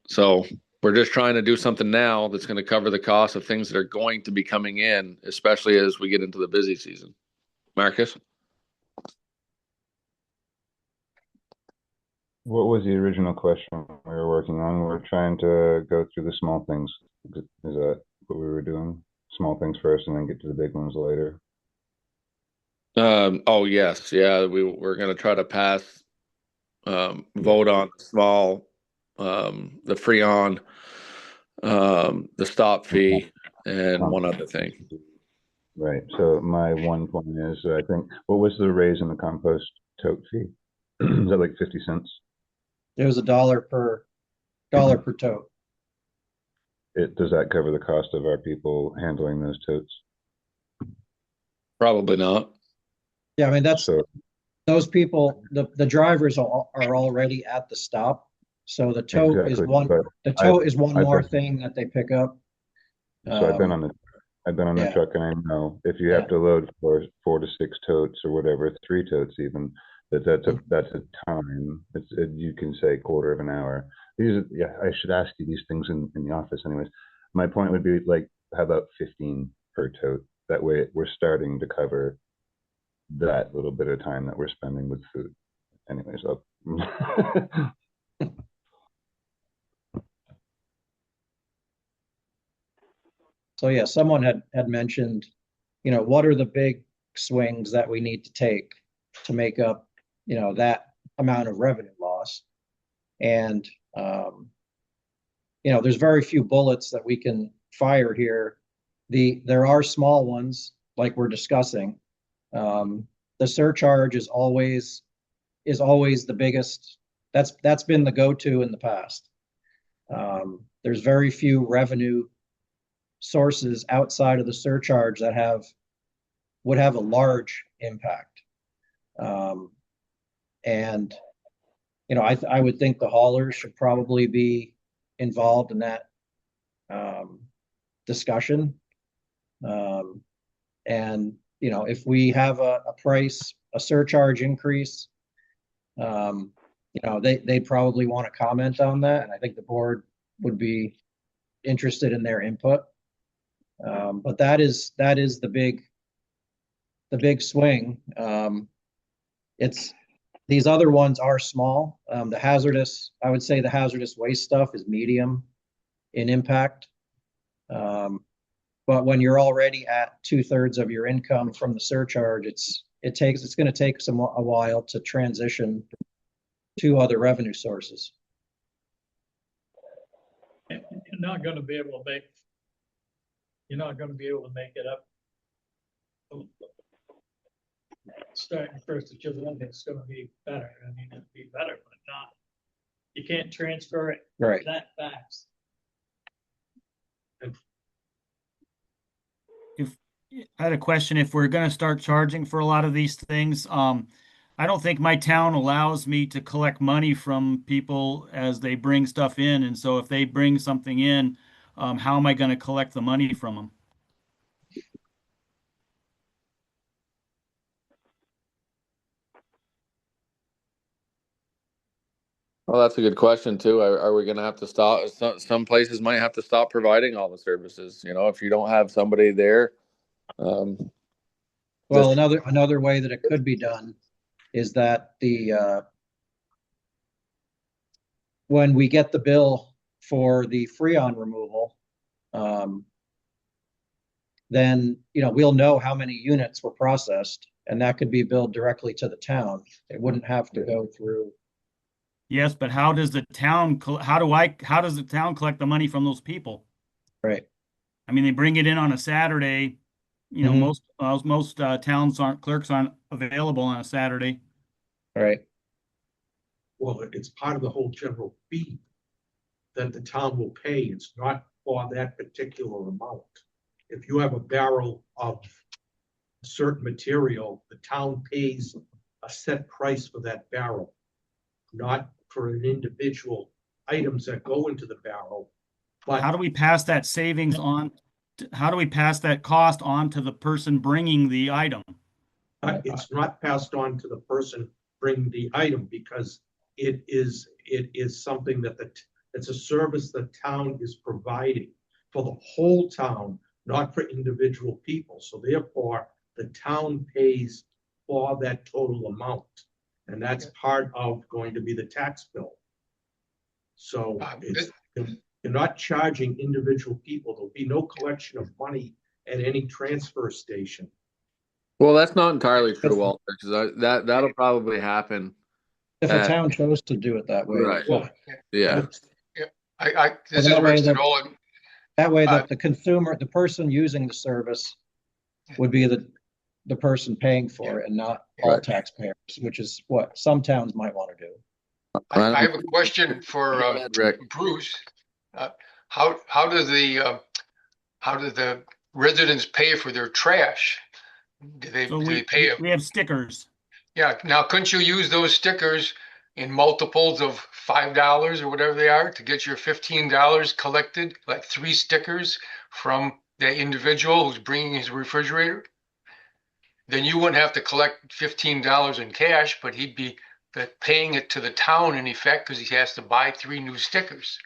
So we're just trying to do something now that's going to cover the cost of things that are going to be coming in, especially as we get into the busy season. Marcus? What was the original question we were working on? We're trying to go through the small things. Is that what we were doing? Small things first and then get to the big ones later? Oh, yes. Yeah, we're going to try to pass, vote on small, the free on, the stop fee, and one other thing. Right. So my one point is, I think, what was the raise in the compost tote fee? Is that like 50 cents? It was $1 per tote. Does that cover the cost of our people handling those totes? Probably not. Yeah, I mean, those people, the drivers are already at the stop. So the tote is one more thing that they pick up. So I've been on the truck, and I know if you have to load for 4 to 6 totes or whatever, 3 totes even, that's a time. You can say quarter of an hour. I should ask you these things in the office anyways. My point would be, like, how about 15 per tote? That way we're starting to cover that little bit of time that we're spending with food. Anyways, So yeah, someone had mentioned, what are the big swings that we need to take to make up, that amount of revenue loss. And, there's very few bullets that we can fire here. There are small ones like we're discussing. The surcharge is always the biggest. That's been the go-to in the past. There's very few revenue sources outside of the surcharge that would have a large impact. And I would think the haulers should probably be involved in that discussion. And if we have a surcharge increase, they'd probably want to comment on that, and I think the board would be interested in their input. But that is the big swing. These other ones are small. I would say the hazardous waste stuff is medium in impact. But when you're already at 2/3 of your income from the surcharge, it's going to take a while to transition to other revenue sources. You're not going to be able to make it up starting first of July, it's gonna be better. I mean, it'd be better, but not, you can't transfer it Right. that fast. If I had a question, if we're going to start charging for a lot of these things, I don't think my town allows me to collect money from people as they bring stuff in. And so if they bring something in, how am I going to collect the money from them? Well, that's a good question too. Are we going to have to stop? Some places might have to stop providing all the services. You know, if you don't have somebody there. Well, another way that it could be done is that when we get the bill for the Freon removal, then we'll know how many units were processed, and that could be billed directly to the town. It wouldn't have to go through. Yes, but how does the town, how does the town collect the money from those people? Right. I mean, they bring it in on a Saturday. Mhm. Most towns clerks aren't available on a Saturday. Right. Well, it's part of the whole general fee that the town will pay. It's not for that particular amount. If you have a barrel of a certain material, the town pays a set price for that barrel, not for an individual items that go into the barrel. But how do we pass that savings on? How do we pass that cost on to the person bringing the item? it's not passed on to the person bringing the item because it is something that it's a service the town is providing for the whole town, not for individual people. So therefore, the town pays for that total amount, and that's part of going to be the tax bill. So you're not charging individual people. There'll be no collection of money at any transfer station. Well, that's not entirely true, Walter, because that'll probably happen. If a town chose to do it that way. Right. Well, Yeah. this is Rich Nolan. That way that the consumer, the person using the service would be the person paying for it and not all taxpayers, which is what some towns might want to do. I have a question for Bruce. How do the residents pay for their trash? Do they pay? We have stickers. Yeah. Now, couldn't you use those stickers in multiples of $5 or whatever they are to get your $15 collected, like 3 stickers from the individual who's bringing his refrigerator? Then you wouldn't have to collect $15 in cash, but he'd be paying it to the town in effect because he has to buy 3 new stickers.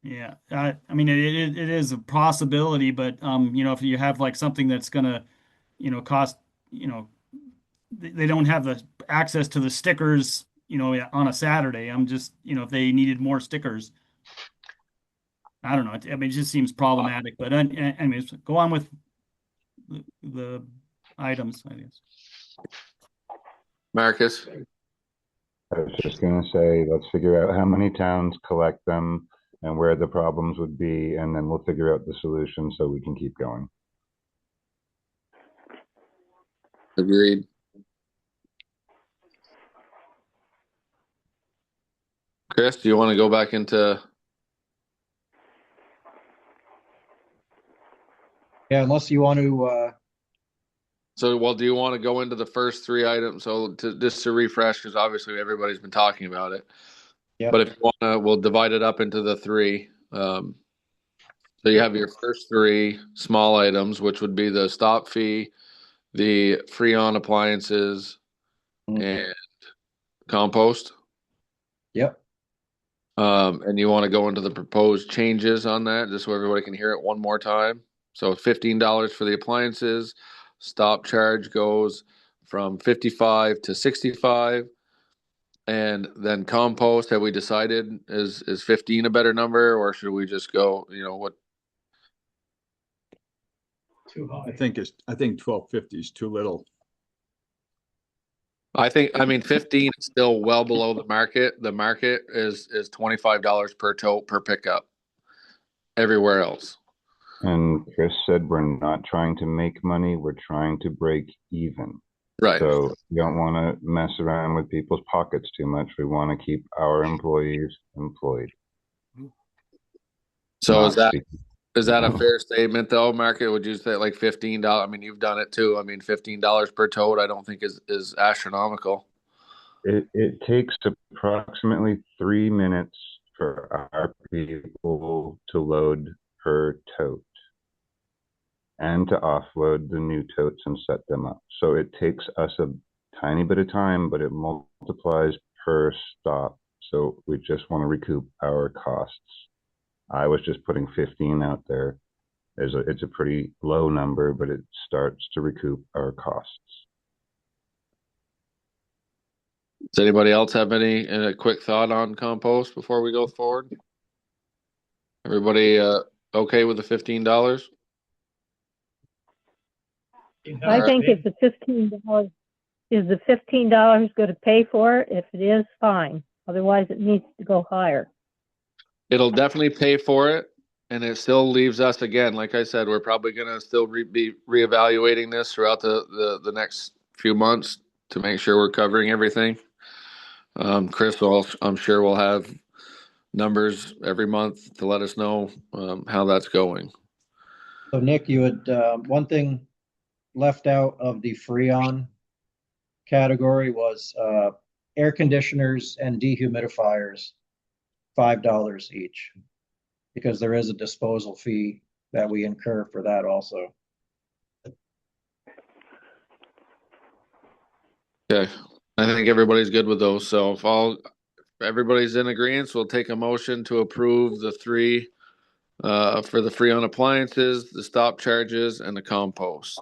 Yeah, I mean it is a possibility, but if you have like something that's gonna, cost, they don't have the access to the stickers, on a Saturday. I'm just, if they needed more stickers, I don't know. I mean, it just seems problematic. But anyways, go on with the items, I guess. Marcus. I was just going to say, let's figure out how many towns collect them and where the problems would be, and then we'll figure out the solution so we can keep going. Agreed. Chris, do you want to go back into? Yeah, unless you want to. So, do you want to go into the first 3 items? So, just to refresh, because obviously everybody's been talking about it. Yeah. But if you want to, we'll divide it up into the 3. So you have your first 3 small items, which would be the stop fee, the Freon appliances, and compost. Yep. And you want to go into the proposed changes on that, just so everybody can hear it one more time. So $15 for the appliances. Stop charge goes from 55 to 65. And then compost, have we decided is 15 a better number, or should we just go, what? Too high. I think 1250 is too little. I mean 15 is still well below the market. The market is $25 per tote per pickup everywhere else. And Chris said we're not trying to make money, we're trying to break even. Right. So we don't want to mess around with people's pockets too much. We want to keep our employees employed. So Not is that speaking. a fair statement though, Market? Would you say like $15? I mean, you've done it too. I mean, $15 per tote, I don't think is astronomical. It takes approximately 3 minutes for our people to load per tote and to offload the new totes and set them up. So it takes us a tiny bit of time, but it multiplies per stop. So we just want to recoup our costs. I was just putting 15 out there. It's a pretty low number, but it starts to recoup our costs. Does anybody else have any quick thought on compost before we go forward? Everybody okay with the $15? I think if the $15 is the $15 going to pay for it, if it is, fine. Otherwise, it needs to go higher. It'll definitely pay for it, and it still leaves us again. Like I said, we're probably going to still be reevaluating this throughout the next few months to make sure we're covering everything. Chris, I'm sure we'll have numbers every month to let us know how that's going. So Nick, you had one thing left out of the Freon category was air conditioners and dehumidifiers, $5 each, because there is a disposal fee that we incur for that also. Okay, I think everybody's good with those. So if everybody's in agreement, we'll take a motion to approve the three for the Freon appliances, the stop charges, and the compost.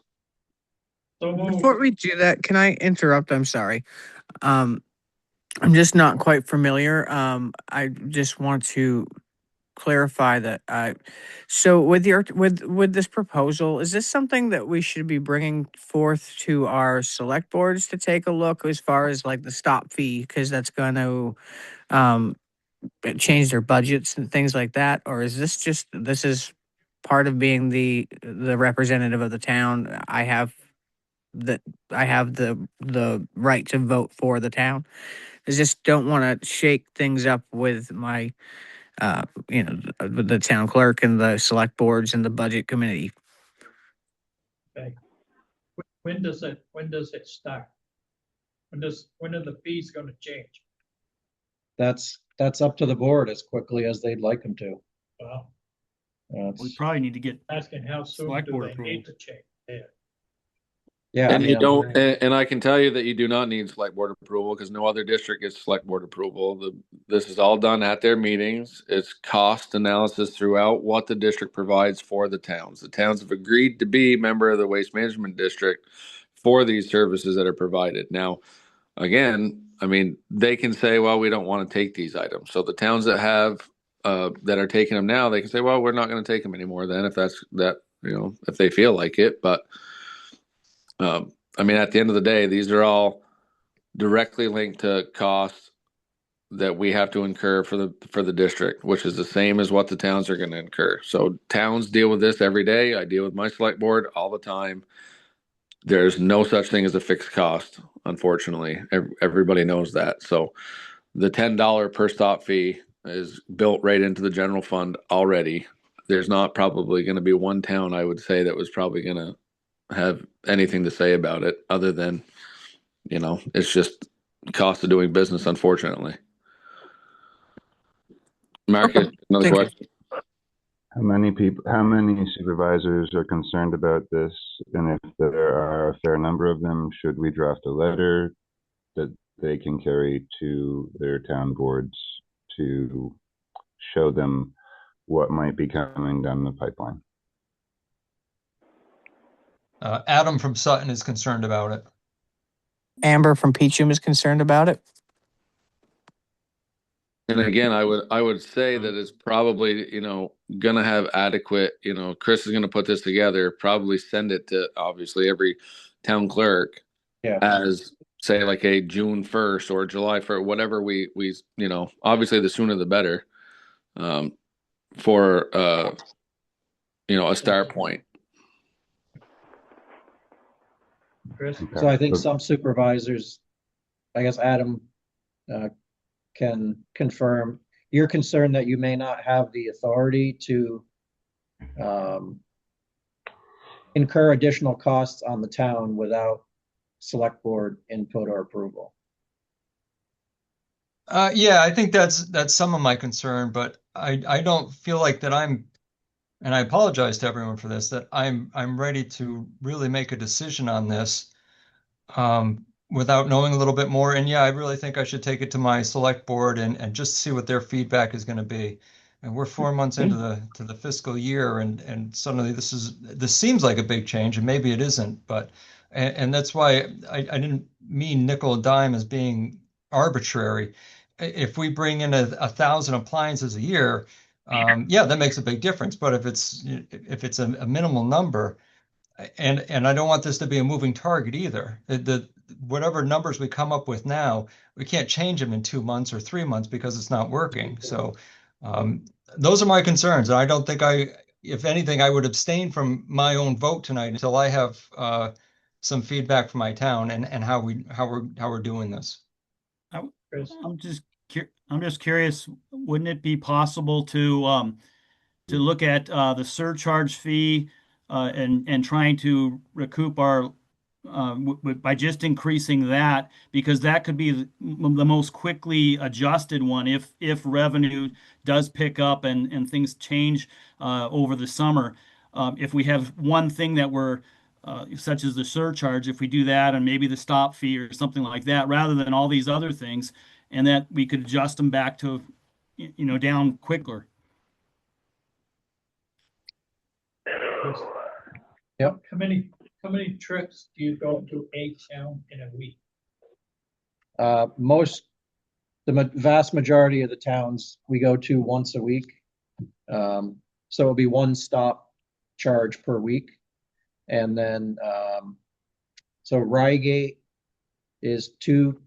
Before we do that, can I interrupt? I'm sorry. I'm just not quite familiar. I just want to clarify that. So with with this proposal, is this something that we should be bringing forth to our select boards to take a look as far as like the stop fee, because that's going to change their budgets and things like that, or is this is part of being the representative of the town? I have the right to vote for the town. I just don't want to shake things up with my with the town clerk and the select boards and the budget committee. Okay. When does it start? When are the fees going to change? That's up to the board as quickly as they'd like them to. Well, We probably need to get asking how soon select do board they approval. need to change? Yeah. Yeah, And you don't, and I can tell you that you do not need select board approval because no other district gets select board approval. This is all done at their meetings. It's cost analysis throughout what the district provides for the towns. The towns have agreed to be a member of the waste management district for these services that are provided. Now, again, I mean, they can say, well, we don't want to take these items. So the towns that have that are taking them now, they can say, well, we're not going to take them anymore then if that's that, if they feel like it. But I mean, at the end of the day, these are all directly linked to costs that we have to incur for the district, which is the same as what the towns are going to incur. So towns deal with this every day. I deal with my select board all the time. There's no such thing as a fixed cost, unfortunately. Everybody knows that. So the $10 per stop fee is built right into the general fund already. There's not probably going to be one town, I would say, that was probably going to have anything to say about it other than, it's just cost of doing business, unfortunately. Market, another question. How many supervisors are concerned about this? And if there are a fair number of them, should we draft a letter that they can carry to their town boards to show them what might be coming down the pipeline? Adam from Sutton is concerned about it. Amber from Peachum is concerned about it. And again, I would say that it's probably, going to have adequate, Chris is going to put this together, probably send it to obviously every town clerk as say like a June 1st or July 1st, whatever we, obviously the sooner the better, for a start point. Chris? So I think some supervisors, I guess Adam can confirm, you're concerned that you may not have the authority to incur additional costs on the town without select board input or approval. Yeah, I think that's some of my concern, but I don't feel like that and I apologize to everyone for this, that I'm ready to really make a decision on this without knowing a little bit more. And yeah, I really think I should take it to my select board and just see what their feedback is going to be. And we're 4 months into the fiscal year, and suddenly this seems like a big change, and maybe it isn't. But and that's why I didn't mean nickel and dime as being arbitrary. If we bring in 1,000 appliances a year, yeah, that makes a big difference. But if it's a minimal number, and I don't want this to be a moving target either. Whatever numbers we come up with now, we can't change them in 2 months or 3 months because it's not working. So those are my concerns. And I don't think if anything, I would abstain from my own vote tonight until I have some feedback from my town and how we're doing this. I'm just curious, wouldn't it be possible to look at the surcharge fee and trying to recoup our by just increasing that, because that could be the most quickly adjusted one if revenue does pick up and things change over the summer. If we have one thing that we're such as the surcharge, if we do that and maybe the stop fee or something like that, rather than all these other things, and that we could adjust them back to down quicker. Yep. How many trips do you go to a town in a week? The vast majority of the towns we go to once a week. So it'll be one stop charge per week. And then, so Rygate is two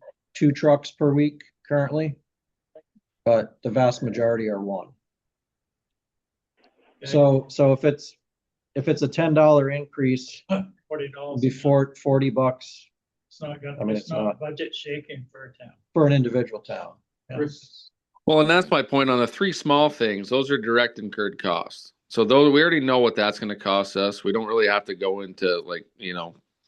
trucks per week currently, but the vast majority are one. Okay. So if it's a $10 increase, $40 before $40. It's not gonna, I mean, it's not budget shaking for a town. For an individual town. Chris? Well, and that's my point on the three small things. Those are direct incurred costs. So though we already know what that's going to cost us, we don't really have to go into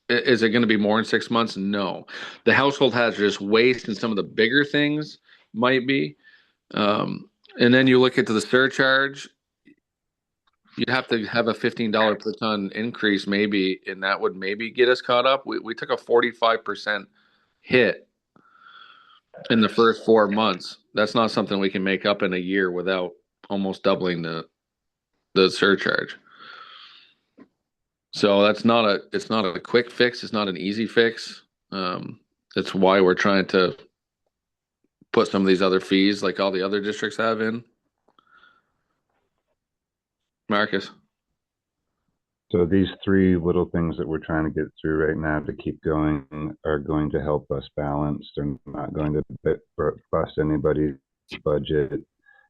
is it going to be more in 6 months? No. The household hazardous waste and some of the bigger things might be. And then you look into the surcharge, you'd have to have a $15 per ton increase maybe, and that would maybe get us caught up. We took a 45% hit in the first 4 months. That's not something we can make up in a year without almost doubling the surcharge. So it's not a quick fix. It's not an easy fix. That's why we're trying to put some of these other fees like all the other districts have in. Marcus. So these three little things that we're trying to get through right now to keep going are going to help us balance. They're not going to bust anybody's budget,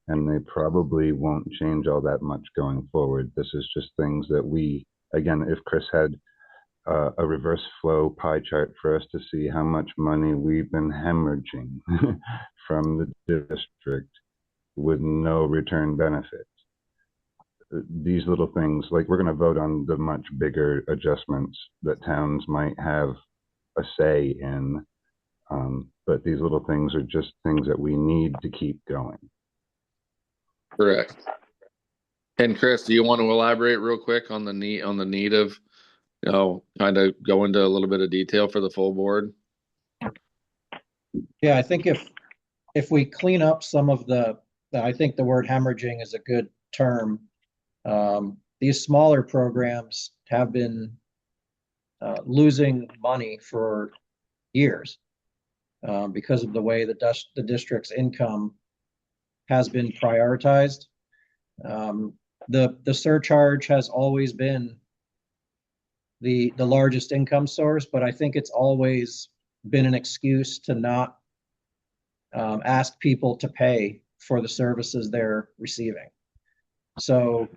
and they probably won't change all that much going forward. This is just things that again, if Chris had a reverse flow pie chart for us to see how much money we've been hemorrhaging from the district with no return benefit. These little things, like we're going to vote on the much bigger adjustments that towns might have a say in, but these little things are just things that we need to keep going. Correct. And Chris, do you want to elaborate real quick on the need of, kind of go into a little bit of detail for the full board? Yeah, I think if we clean up some of I think the word hemorrhaging is a good term. These smaller programs have been losing money for years because of the way the district's income has been prioritized. The surcharge has always been the largest income source, but I think it's always been an excuse to not ask people to pay for the services they're receiving. So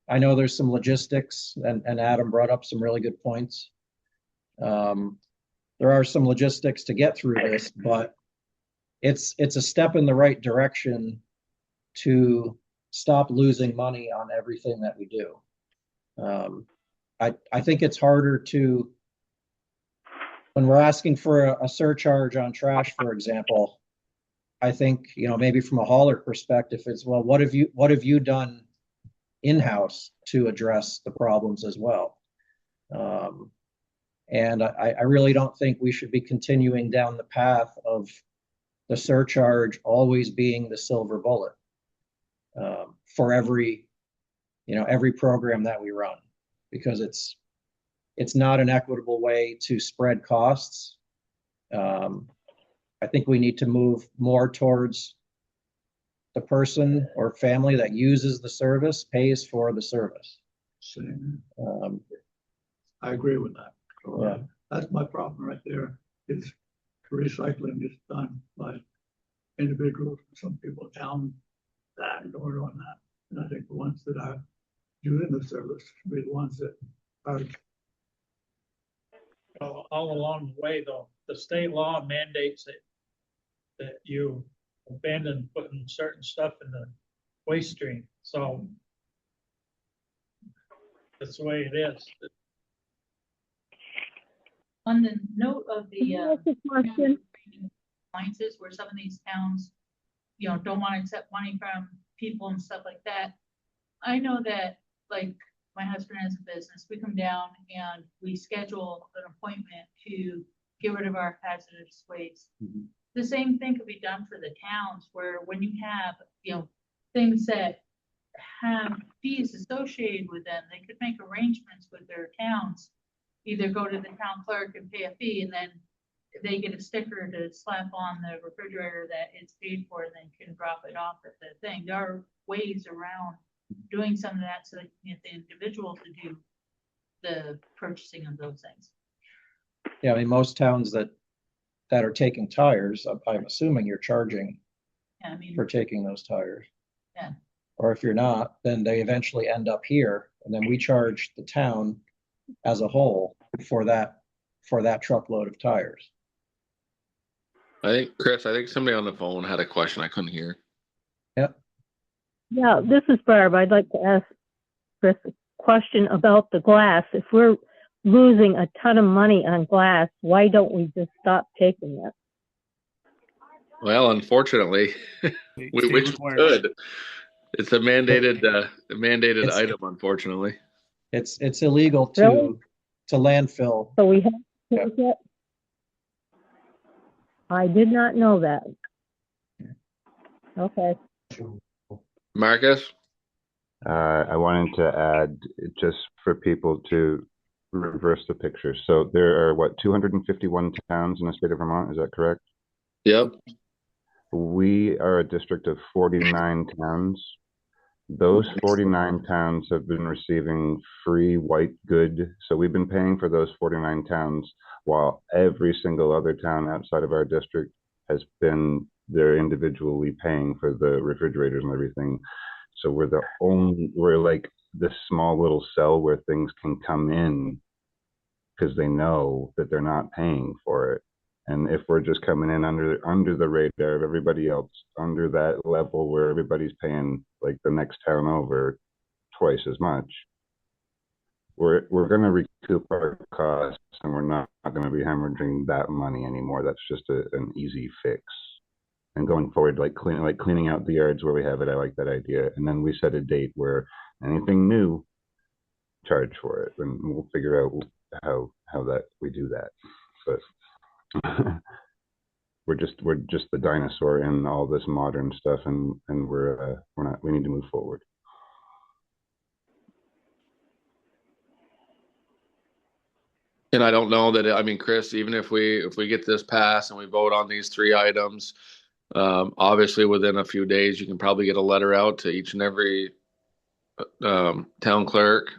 I know there's some logistics, and Adam brought up some really good points. There are some logistics to get through this, but it's a step in the right direction to stop losing money on everything that we do. I think it's harder to, when we're asking for a surcharge on trash, for example, I think, maybe from a hauler perspective, it's, well, what have you done in-house to address the problems as well? And I really don't think we should be continuing down the path of the surcharge always being the silver bullet for every program that we run, because it's not an equitable way to spread costs. I think we need to move more towards the person or family that uses the service pays for the service. Same. I agree with that. So, Yeah. That's my problem right there. Is recycling is done by individuals. Some people down that and don't on that. And I think the ones that are doing the service should be the ones that are. All along the way, though, the state law mandates that you abandon putting certain stuff in the waste stream. So that's the way it is. On the note of the question. appliances, where some of these towns, don't want to accept money from people and stuff like that. I know that, like, my husband has a business. We come down and we schedule an appointment to get rid of our hazardous waste. Mm-hmm. The same thing could be done for the towns, where when you have, things that have fees associated with them, they could make arrangements with their towns. Either go to the town clerk and pay a fee, and then they get a sticker to slap on the refrigerator that it's paid for, and then can drop it off at the thing. There are ways around doing some of that so that you get the individual to do the purchasing of those things. Yeah, I mean, most towns that are taking tires, I'm assuming you're charging for taking those tires. Yeah. Or if you're not, then they eventually end up here, and then we charge the town as a whole for that truckload of tires. Chris, I think somebody on the phone had a question I couldn't hear. Yep. Yeah, this is Barb. I'd like to ask Chris a question about the glass. If we're losing a ton of money on glass, why don't we just stop taking it? Well, unfortunately, we wish we could. It's a mandated item, unfortunately. It's illegal to landfill. So we have to take it? I did not know that. Okay. Marcus? I wanted to add, just for people to reverse the picture. So there are, 251 towns in the state of Vermont, is that correct? Yep. We are a district of 49 towns. Those 49 towns have been receiving free white good. So we've been paying for those 49 towns, while every single other town outside of our district has been, they're individually paying for the refrigerators and everything. So we're like this small little cell where things can come in because they know that they're not paying for it. And if we're just coming in under the radar of everybody else, under that level where everybody's paying like the next town over twice as much, we're going to recoup our costs, and we're not going to be hemorrhaging that money anymore. That's just an easy fix. And going forward, like cleaning out the yards where we have it, I like that idea. And then we set a date where anything new, charge for it, and we'll figure out how we do that. But we're just the dinosaur in all this modern stuff, and we need to move forward. And I don't know that, Chris, even if we get this passed and we vote on these 3 items, obviously within a few days, you can probably get a letter out to each and every town clerk,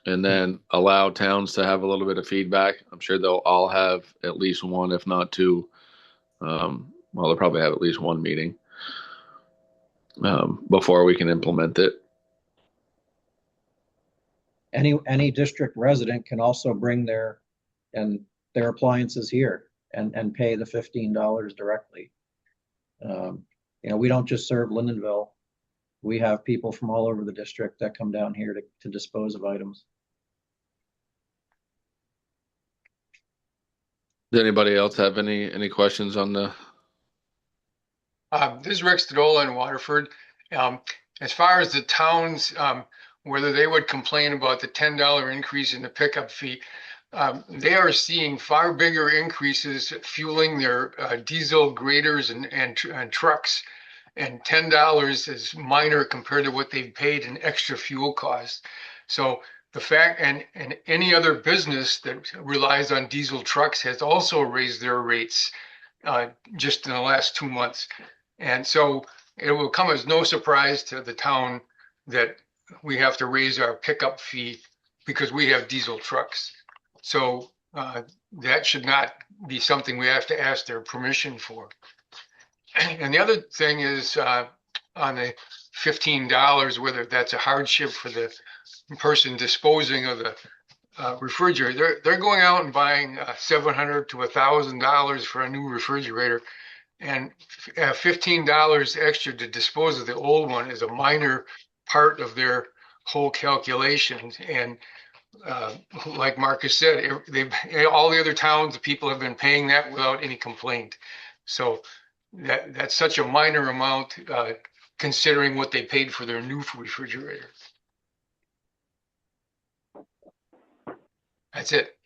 and then allow towns to have a little bit of feedback. I'm sure they'll all have at least one, if not 2. They'll probably have at least 1 meeting before we can implement it. Any district resident can also bring their appliances here and pay the $15 directly. We don't just serve Lindenville. We have people from all over the district that come down here to dispose of items. Does anybody else have any questions on the? This is Rick Stadola in Waterford. As far as the towns, whether they would complain about the $10 increase in the pickup fee, they are seeing far bigger increases fueling their diesel graders and trucks. And $10 is minor compared to what they've paid in extra fuel costs. So the fact, and any other business that relies on diesel trucks has also raised their rates just in the last 2 months. And so it will come as no surprise to the town that we have to raise our pickup fee because we have diesel trucks. So that should not be something we have to ask their permission for. And the other thing is on the $15, whether that's a hardship for the person disposing of the refrigerator, they're going out and buying $700 to $1,000 for a new refrigerator. And $15 extra to dispose of the old one is a minor part of their whole calculation. And like Marcus said, all the other towns, the people have been paying that without any complaint. So that's such a minor amount considering what they paid for their new refrigerator. That's it.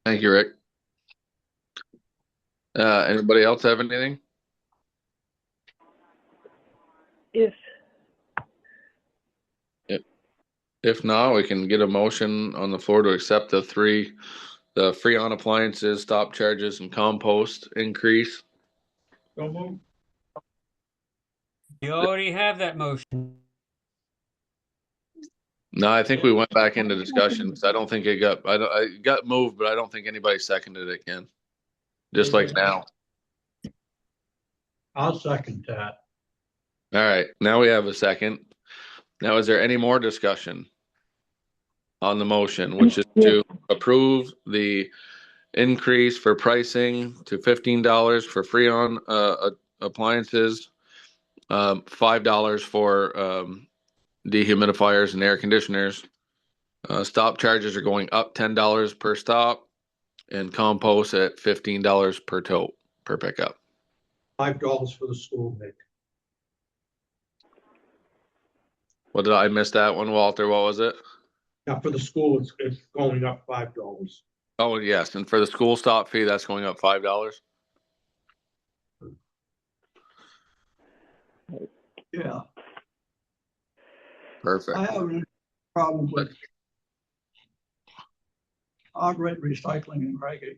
Thank you, Rick. Anybody else have anything? If not, we can get a motion on the floor to accept the Freon appliances, stop charges, and compost increase. So move. You already have that motion. No, I think we went back into discussions. I don't think it got moved, but I don't think anybody seconded it, Ken. Just like now. I'll second that. All right, now we have a second. Now, is there any more discussion on the motion, which is to approve the increase for pricing to $15 for Freon appliances, $5 for dehumidifiers and air conditioners. Stop charges are going up $10 per stop, and compost at $15 per tote per pickup. $5 for the school, Nick. What did I miss that one, Walter? What was it? Yeah, for the school, it's going up $5. Oh, yes. And for the school stop fee, that's going up $5. Yeah, Perfect. I have a problem with outright recycling and Reagan.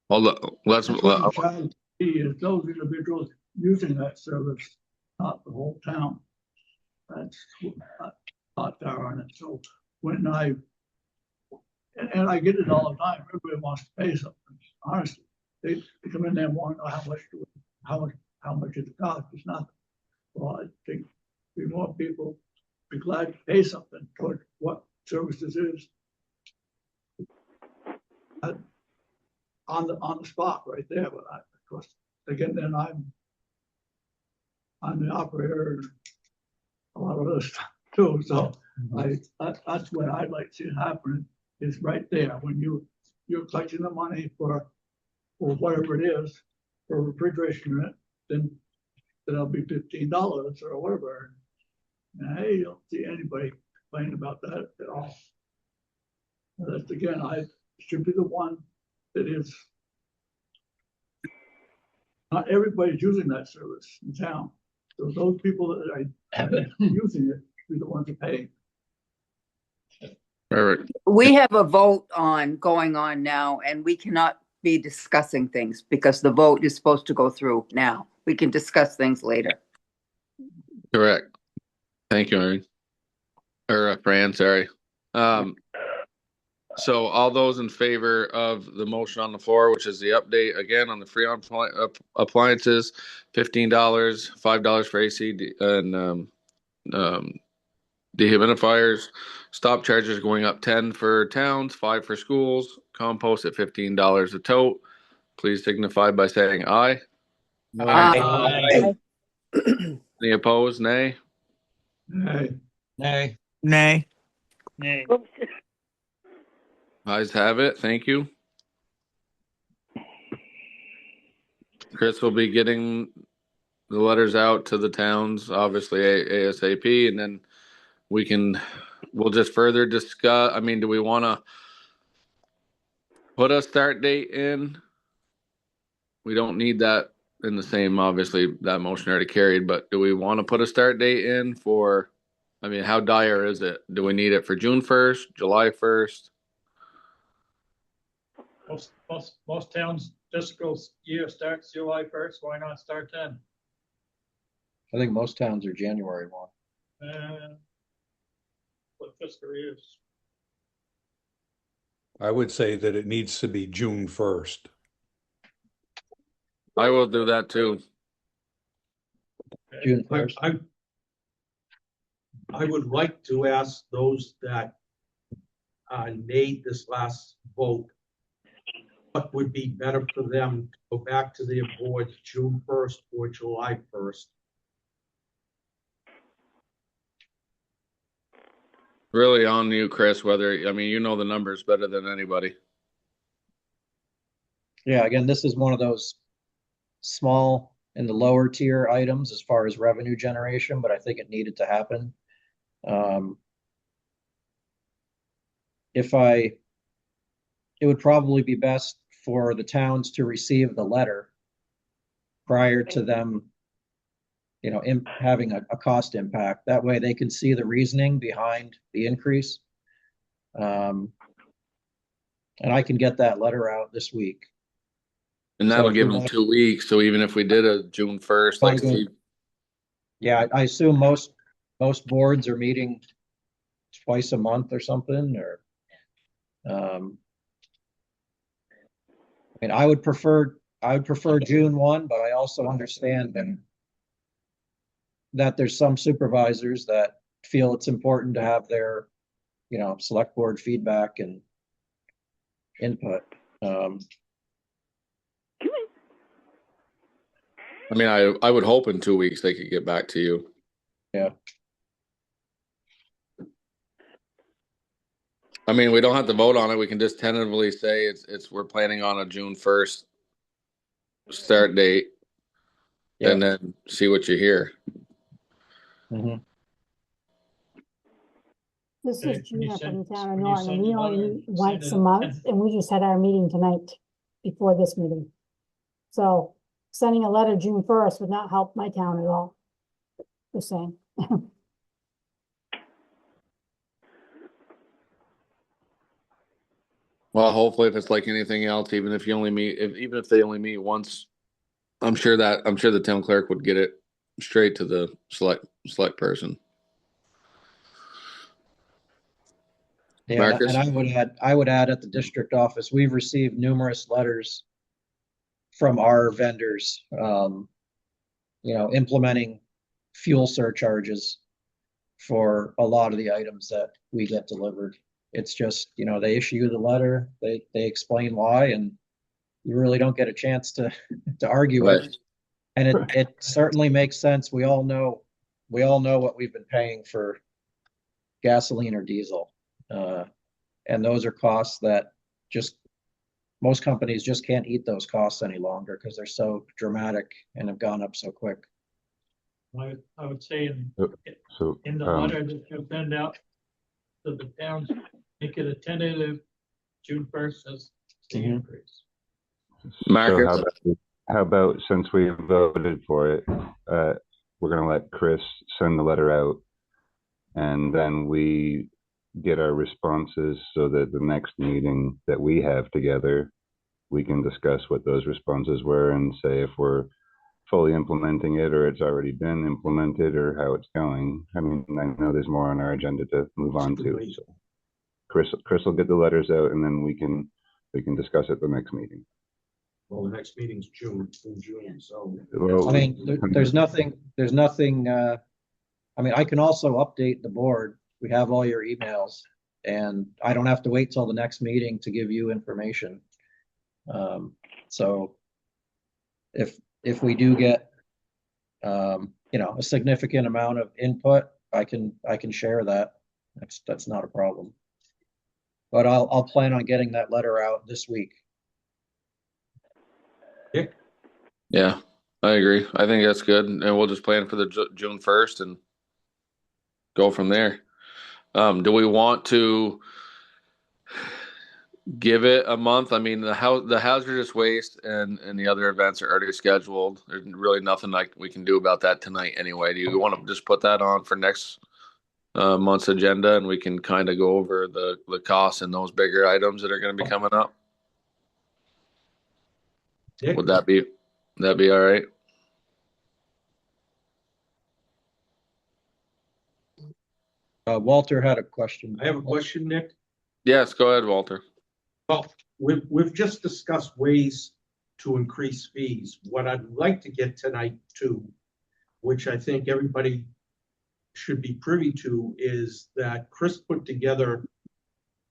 Hold on. Let's. Is those individuals using that service, not the whole town. That's not there on it. So when and I get it all the time, everybody wants to pay something. Honestly, they come in there and want to know how much it costs. It's nothing. Well, I think more people be glad to pay something toward what services is. On the spot right there, but of course, again, then I'm the operator and a lot of other stuff too. So that's what I'd like to see happen is right there when you're collecting the money for whatever it is for a refrigeration unit, then it'll be $15 or whatever. And hey, you don't see anybody complaining about that at all. That's again, I should be the one that is. Not everybody's using that service in town. So those people that are using it should be the ones that pay. Perfect. We have a vote going on now, and we cannot be discussing things because the vote is supposed to go through now. We can discuss things later. Correct. Thank you, Aaron. Or Fran, sorry. So all those in favor of the motion on the floor, which is the update again on the Freon appliances, $15, $5 for AC and Dehumidifiers, stop charges going up 10 for towns, 5 for schools, compost at $15 a tote. Please signify by saying aye. Aye. Any opposed? Nay. Nay. Nay. Nay. Nay. Ayes have it. Thank you. Chris will be getting the letters out to the towns, obviously ASAP, and then we'll just further discuss. I mean, do we want to put a start date in? We don't need that in the same, obviously, that motion already carried, but do we want to put a start date in for, I mean, how dire is it? Do we need it for June 1st, July 1st? Most towns' fiscal year starts July 1st. Why not start then? I think most towns are January 1. What fiscal years? I would say that it needs to be June 1st. I will do that too. June 1st. I would like to ask those that made this last vote, what would be better for them to go back to their boards June 1st or July 1st? Really on you, Chris, whether, I mean, you know the numbers better than anybody. Yeah, again, this is one of those small in the lower tier items as far as revenue generation, but I think it needed to happen. It would probably be best for the towns to receive the letter prior to them, you know, having a cost impact. That way they can see the reasoning behind the increase. And I can get that letter out this week. And that'll give them 2 weeks. So even if we did a June 1st, like, yeah, I assume most boards are meeting twice a month or something, or, I mean, I would prefer June 1, but I also understand that there's some supervisors that feel it's important to have their, you know, select board feedback and input. I mean, I would hope in 2 weeks they could get back to you. Yeah. I mean, we don't have to vote on it. We can just tentatively say we're planning on a June 1st start date, and then see what you hear. This is Gina from the town of Norton, and we only meet once a month, and we just had our meeting tonight before this meeting. So sending a letter June 1st would not help my town at all. Just saying. Well, hopefully, if it's like anything else, even if they only meet once, I'm sure the town clerk would get it straight to the select person. Yeah, Marcus? and I would add at the district office, we've received numerous letters from our vendors, you know, implementing fuel surcharges for a lot of the items that we get delivered. It's just, you know, they issue you the letter, they explain why, and you really don't get a chance to argue it. And it certainly makes sense. We all know what we've been paying for gasoline or diesel. And those are costs that most companies just can't eat those costs any longer because they're so dramatic and have gone up so quick. I would say in the letter that you send out to the towns, make it a tentative June 1st as the increase. Marcus? So how about since we voted for it, we're going to let Chris send the letter out, and then we get our responses so that the next meeting that we have together, we can discuss what those responses were and say if we're fully implementing it or it's already been implemented or how it's going. I mean, I know there's more on our agenda to move on to. So Chris will get the letters out, and then we can discuss it the next meeting. Well, the next meeting's June, so. Well, I mean, there's nothing, I mean, I can also update the board we have all your emails, and I don't have to wait till the next meeting to give you information. So if we do get, you know, a significant amount of input, I can share that. That's not a problem. But I'll plan on getting that letter out this week. Yeah, I agree. I think that's good, and we'll just plan for the June 1st and go from there. Do we want to give it a month? I mean, the hazardous waste and the other events are already scheduled. There's really nothing like we can do about that tonight anyway. Do you want to just put that on for next month's agenda, and we can kind of go over the costs and those bigger items that are going to be coming up? Nick? Would that be all right? Walter had a question. I have a question, Nick. Yes, go ahead, Walter. Well, we've just discussed ways to increase fees. What I'd like to get tonight too, which I think everybody should be privy to, is that Chris put together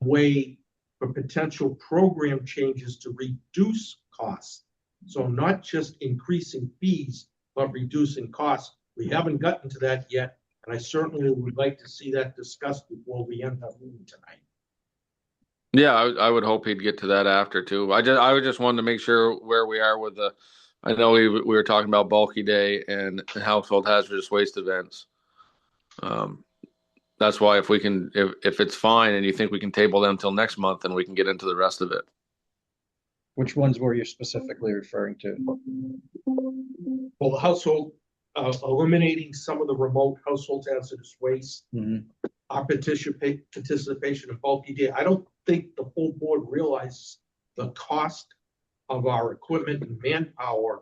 a way for potential program changes to reduce costs. So not just increasing fees, but reducing costs. We haven't gotten to that yet, and I certainly would like to see that discussed before we end up meeting tonight. Yeah, I would hope he'd get to that after too. I just wanted to make sure where we are with the. I know we were talking about bulky day and household hazardous waste events. That's why if it's fine and you think we can table them until next month, then we can get into the rest of it. Which ones were you specifically referring to? Well, the household, eliminating some of the remote household hazardous waste, our participation in bulky day. I don't think the full board realizes the cost of our equipment and manpower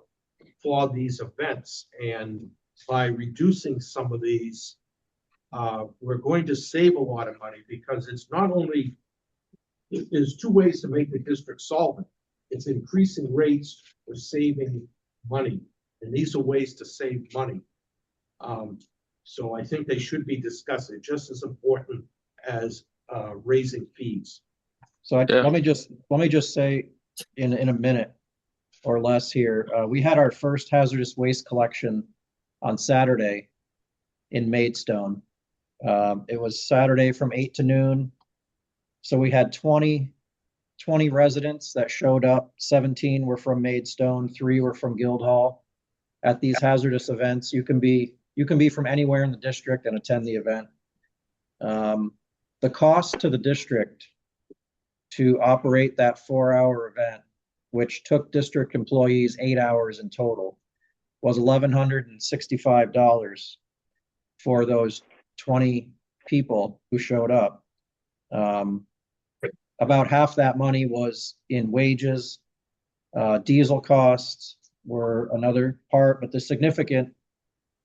for these events. And by reducing some of these, we're going to save a lot of money, because it's not only, there's two ways to make the district solvent. It's increasing rates or saving money. And these are ways to save money. So I think they should be discussed. It's just as important as raising fees. So let me just say in a minute or less here, we had our first hazardous waste collection on Saturday in Maidstone. It was Saturday from 8 to noon. So we had 20 residents that showed up. 17 were from Maidstone, 3 were from Guildhall. At these hazardous events, you can be from anywhere in the district and attend the event. The cost to the district to operate that 4-hour event, which took district employees 8 hours in total, was $1,165 for those 20 people who showed up. About half that money was in wages. Diesel costs were another part, but the significant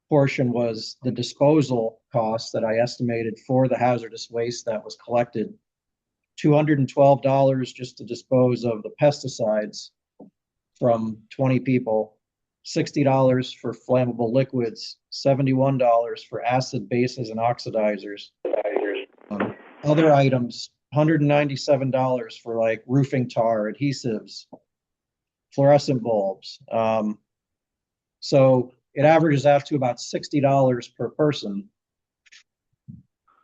portion was the disposal costs that I estimated for the hazardous waste that was collected. $212 just to dispose of the pesticides from 20 people, $60 for flammable liquids, $71 for acid, bases, and oxidizers. Other items, $197 for like roofing tar, adhesives, fluorescent bulbs. So it averages out to about $60 per person.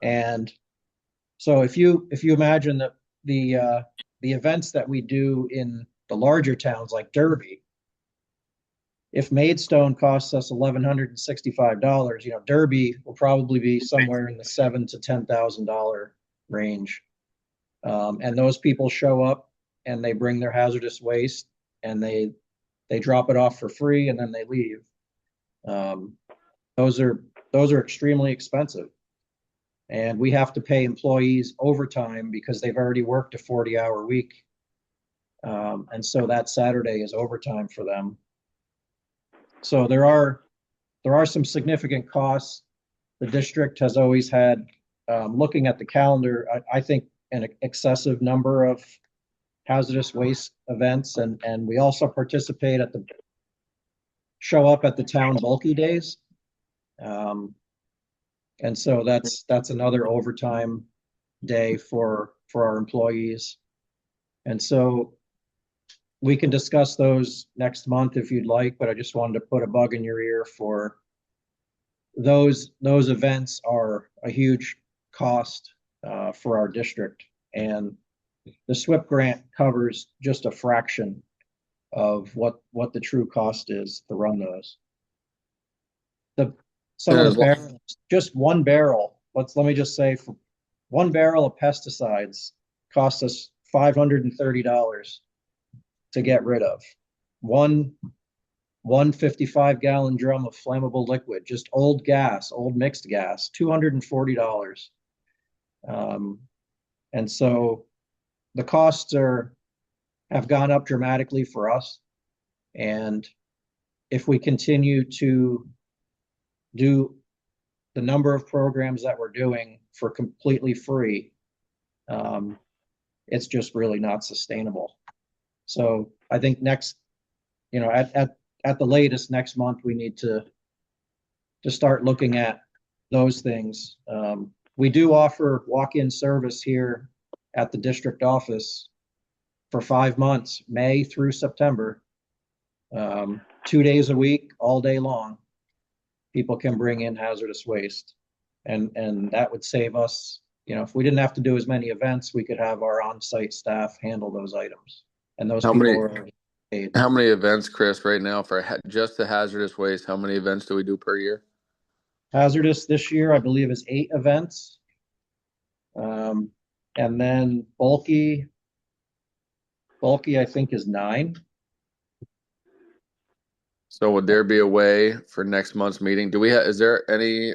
And so if you imagine that the events that we do in the larger towns like Derby, if Maidstone costs us $1,165, you know, Derby will probably be somewhere in the $7,000 to $10,000 range. And those people show up and they bring their hazardous waste and they drop it off for free and then they leave. Those are extremely expensive. And we have to pay employees overtime because they've already worked a 40-hour week. And so that Saturday is overtime for them. So there are some significant costs. The district has always had, looking at the calendar, I think an excessive number of hazardous waste events. And we also participate show up at the town bulky days. And so that's another overtime day for our employees. And so we can discuss those next month if you'd like, but I just wanted to put a bug in your ear for those events are a huge cost for our district. And the SWIP grant covers just a fraction of what the true cost is to run those. Some of the barrels, just one barrel, let me just say, for one barrel of pesticides cost us $530 to get rid of. One 55-gallon drum of flammable liquid, just old gas, old mixed gas, $240. And so the costs have gone up dramatically for us. And if we continue to do the number of programs that we're doing for completely free, it's just really not sustainable. So I think next, at the latest next month, we need to start looking at those things. We do offer walk-in service here at the district office for 5 months, May through September, 2 days a week, all day long. People can bring in hazardous waste, and that would save us. If we didn't have to do as many events, we could have our on-site staff handle those items. And those people are already paid. How many events, Chris, right now for just the hazardous waste? How many events do we do per year? Hazardous this year, I believe, is 8 events. And then bulky, I think, is 9. So would there be a way for next month's meeting? Is there any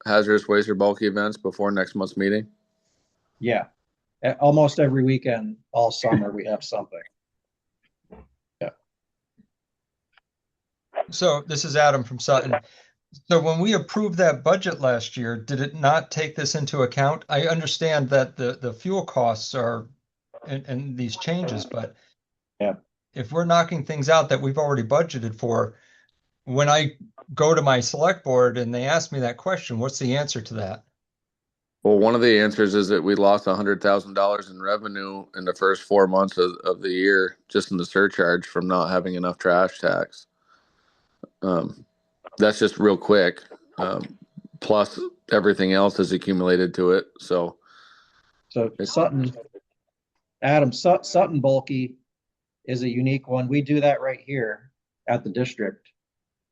hazardous waste or bulky events before next month's meeting? Yeah. Almost every weekend, all summer, we have something. Yeah. So this is Adam from Sutton. So when we approved that budget last year, did it not take this into account? I understand that the fuel costs are and these changes, but yeah, if we're knocking things out that we've already budgeted for, when I go to my select board and they ask me that question, what's the answer to that? Well, one of the answers is that we lost $100,000 in revenue in the first 4 months of the year, just in the surcharge from not having enough trash tax. That's just real quick. Plus everything else is accumulated to it. So Sutton bulky is a unique one. We do that right here at the district.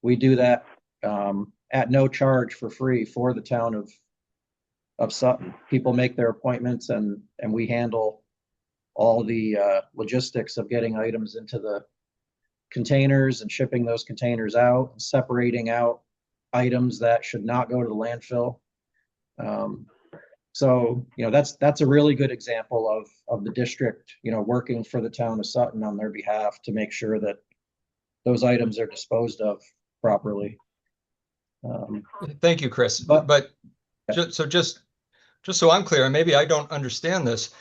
We do that at no charge for free for the town of Sutton. People make their appointments and we handle all the logistics of getting items into the containers and shipping those containers out and separating out items that should not go to the landfill. So that's a really good example of the district working for the town of Sutton on their behalf to make sure that those items are disposed of properly. Thank you, Chris. But just so I'm clear, and maybe I don't understand this.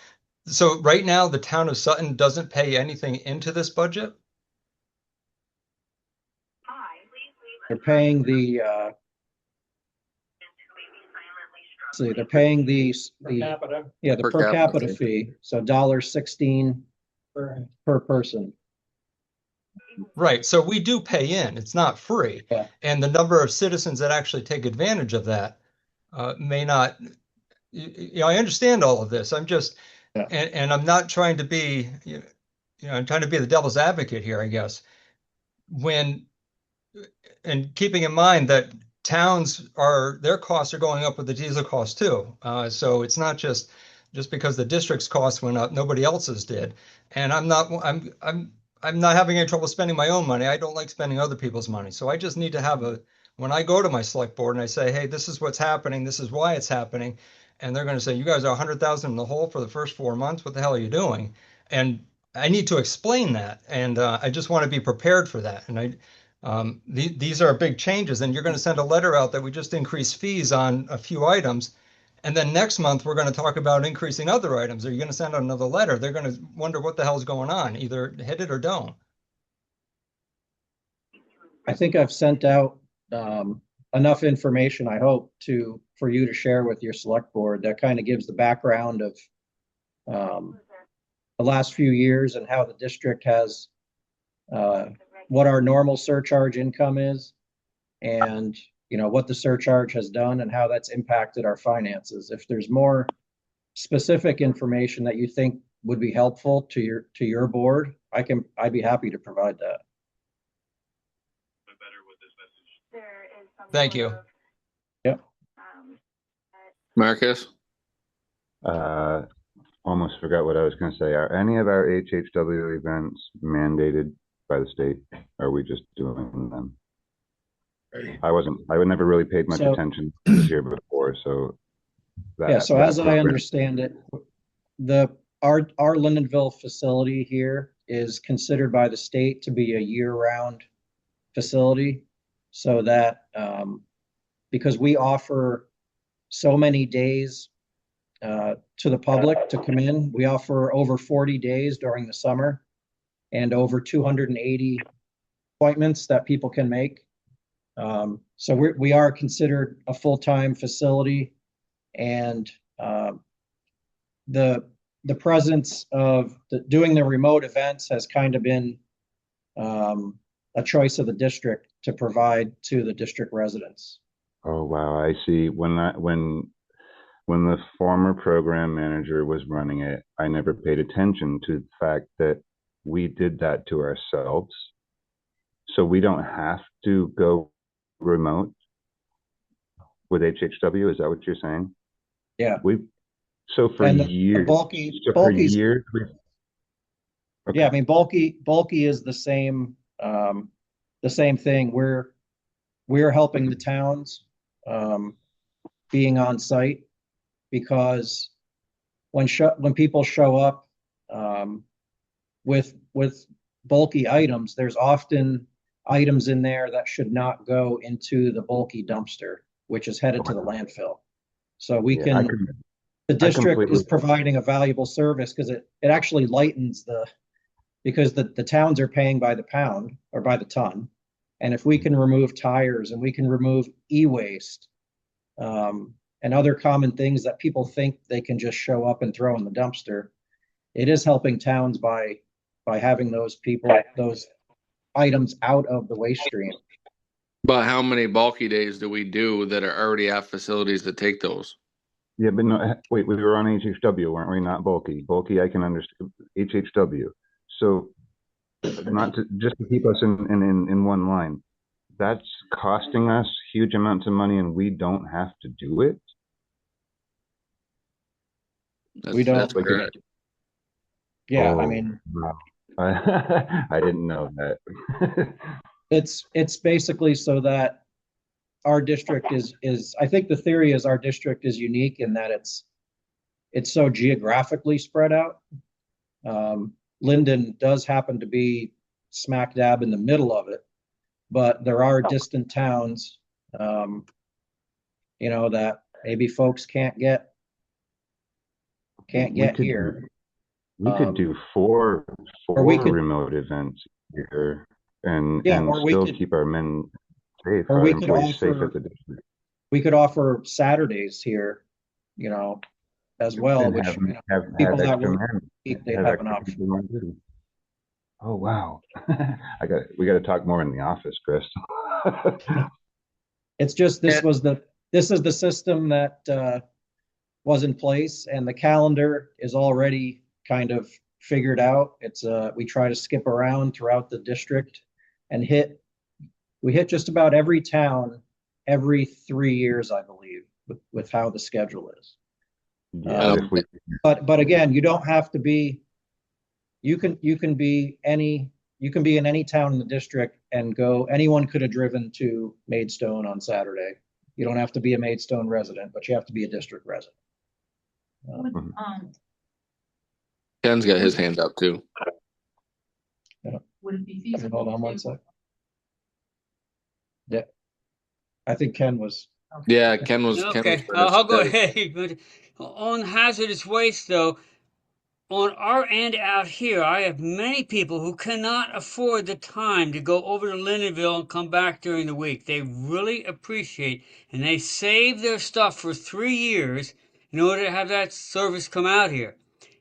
So right now, the town of Sutton doesn't pay anything into this budget? They're paying the they're paying the per capita fee. So $1.16 per person. Right. So we do pay in. It's not free. Yeah. And the number of citizens that actually take advantage of that may not. I understand all of this. I'm just, and I'm not trying to be, I'm trying to be the devil's advocate here, I guess. And keeping in mind that their costs are going up with the diesel costs too. So it's not just because the district's costs went up, nobody else's did. And I'm not having any trouble spending my own money. I don't like spending other people's money. So I just need to have when I go to my select board and I say, hey, this is what's happening. This is why it's happening. And they're going to say, you guys are 100,000 in the hole for the first 4 months. What the hell are you doing? And I need to explain that. And I just want to be prepared for that. And these are big changes. And you're going to send a letter out that we just increased fees on a few items. And then next month, we're going to talk about increasing other items. Are you going to send out another letter? They're going to wonder what the hell is going on. Either hit it or don't. I think I've sent out enough information, I hope, for you to share with your select board that kind of gives the background of the last few years and how the district has what our normal surcharge income is, and what the surcharge has done and how that's impacted our finances. If there's more specific information that you think would be helpful to your board, I'd be happy to provide that. Thank you. Yep. Marcus? Almost forgot what I was going to say. Are any of our HHW events mandated by the state? Or are we just doing them? I would never really paid much attention this year before, so. So as I understand it, our Lindenville facility here is considered by the state to be a year-round facility, so that because we offer so many days to the public to come in, we offer over 40 days during the summer and over 280 appointments that people can make. So we are considered a full-time facility, and the presence of doing the remote events has kind of been a choice of the district to provide to the district residents. Oh wow, I see. When the former program manager was running it, I never paid attention to the fact that we did that to ourselves. So we don't have to go remote with HHW. Is that what you're saying? Yeah. So for years. Bulky's, okay. Yeah, I mean, bulky is the same thing. We're helping the towns being on site, because when people show up with bulky items, there's often items in there that should not go into the bulky dumpster, which is headed to the landfill. So the district is providing a valuable service, because it actually lightens because the towns are paying by the pound or by the ton. And if we can remove tires and we can remove e-waste and other common things that people think they can just show up and throw in the dumpster, it is helping towns by having those items out of the waste stream. But how many bulky days do we do that are already at facilities that take those? Yeah, but no, wait, we were on HHW, weren't we? Not bulky. Bulky, I can understand. HHW. So, not to just to keep us in one line, that's costing us huge amounts of money, and we don't have to do it. We don't. That's correct. Yeah, I mean, wow. I didn't know that. It's basically so that our district is I think the theory is our district is unique in that it's so geographically spread out. Linden does happen to be smack dab in the middle of it, but there are distant towns, that maybe folks can't get here. We could do four remote events here and still keep our men safe, our employees safe at the district. We could offer Saturdays here, as well, which people that work, they have an option. Oh wow. We got to talk more in the office, Chris. It's just this is the system that was in place, and the calendar is already kind of figured out. It's we try to skip around throughout the district and we hit just about every town every 3 years, I believe, with how the schedule is. Yeah, but again, you don't have to be. You can be in any town in the district and go. Anyone could have driven to Maidstone on Saturday. You don't have to be a Maidstone resident, but you have to be a district resident. Ken's got his hand up too. Yeah. Would it be feasible? Hold on one sec. Yeah, I think Ken was. Yeah, Ken was. Okay, I'll go ahead. On hazardous waste, though, on our end out here, I have many people who cannot afford the time to go over to Lindenville and come back during the week. They really appreciate, and they save their stuff for 3 years in order to have that service come out here.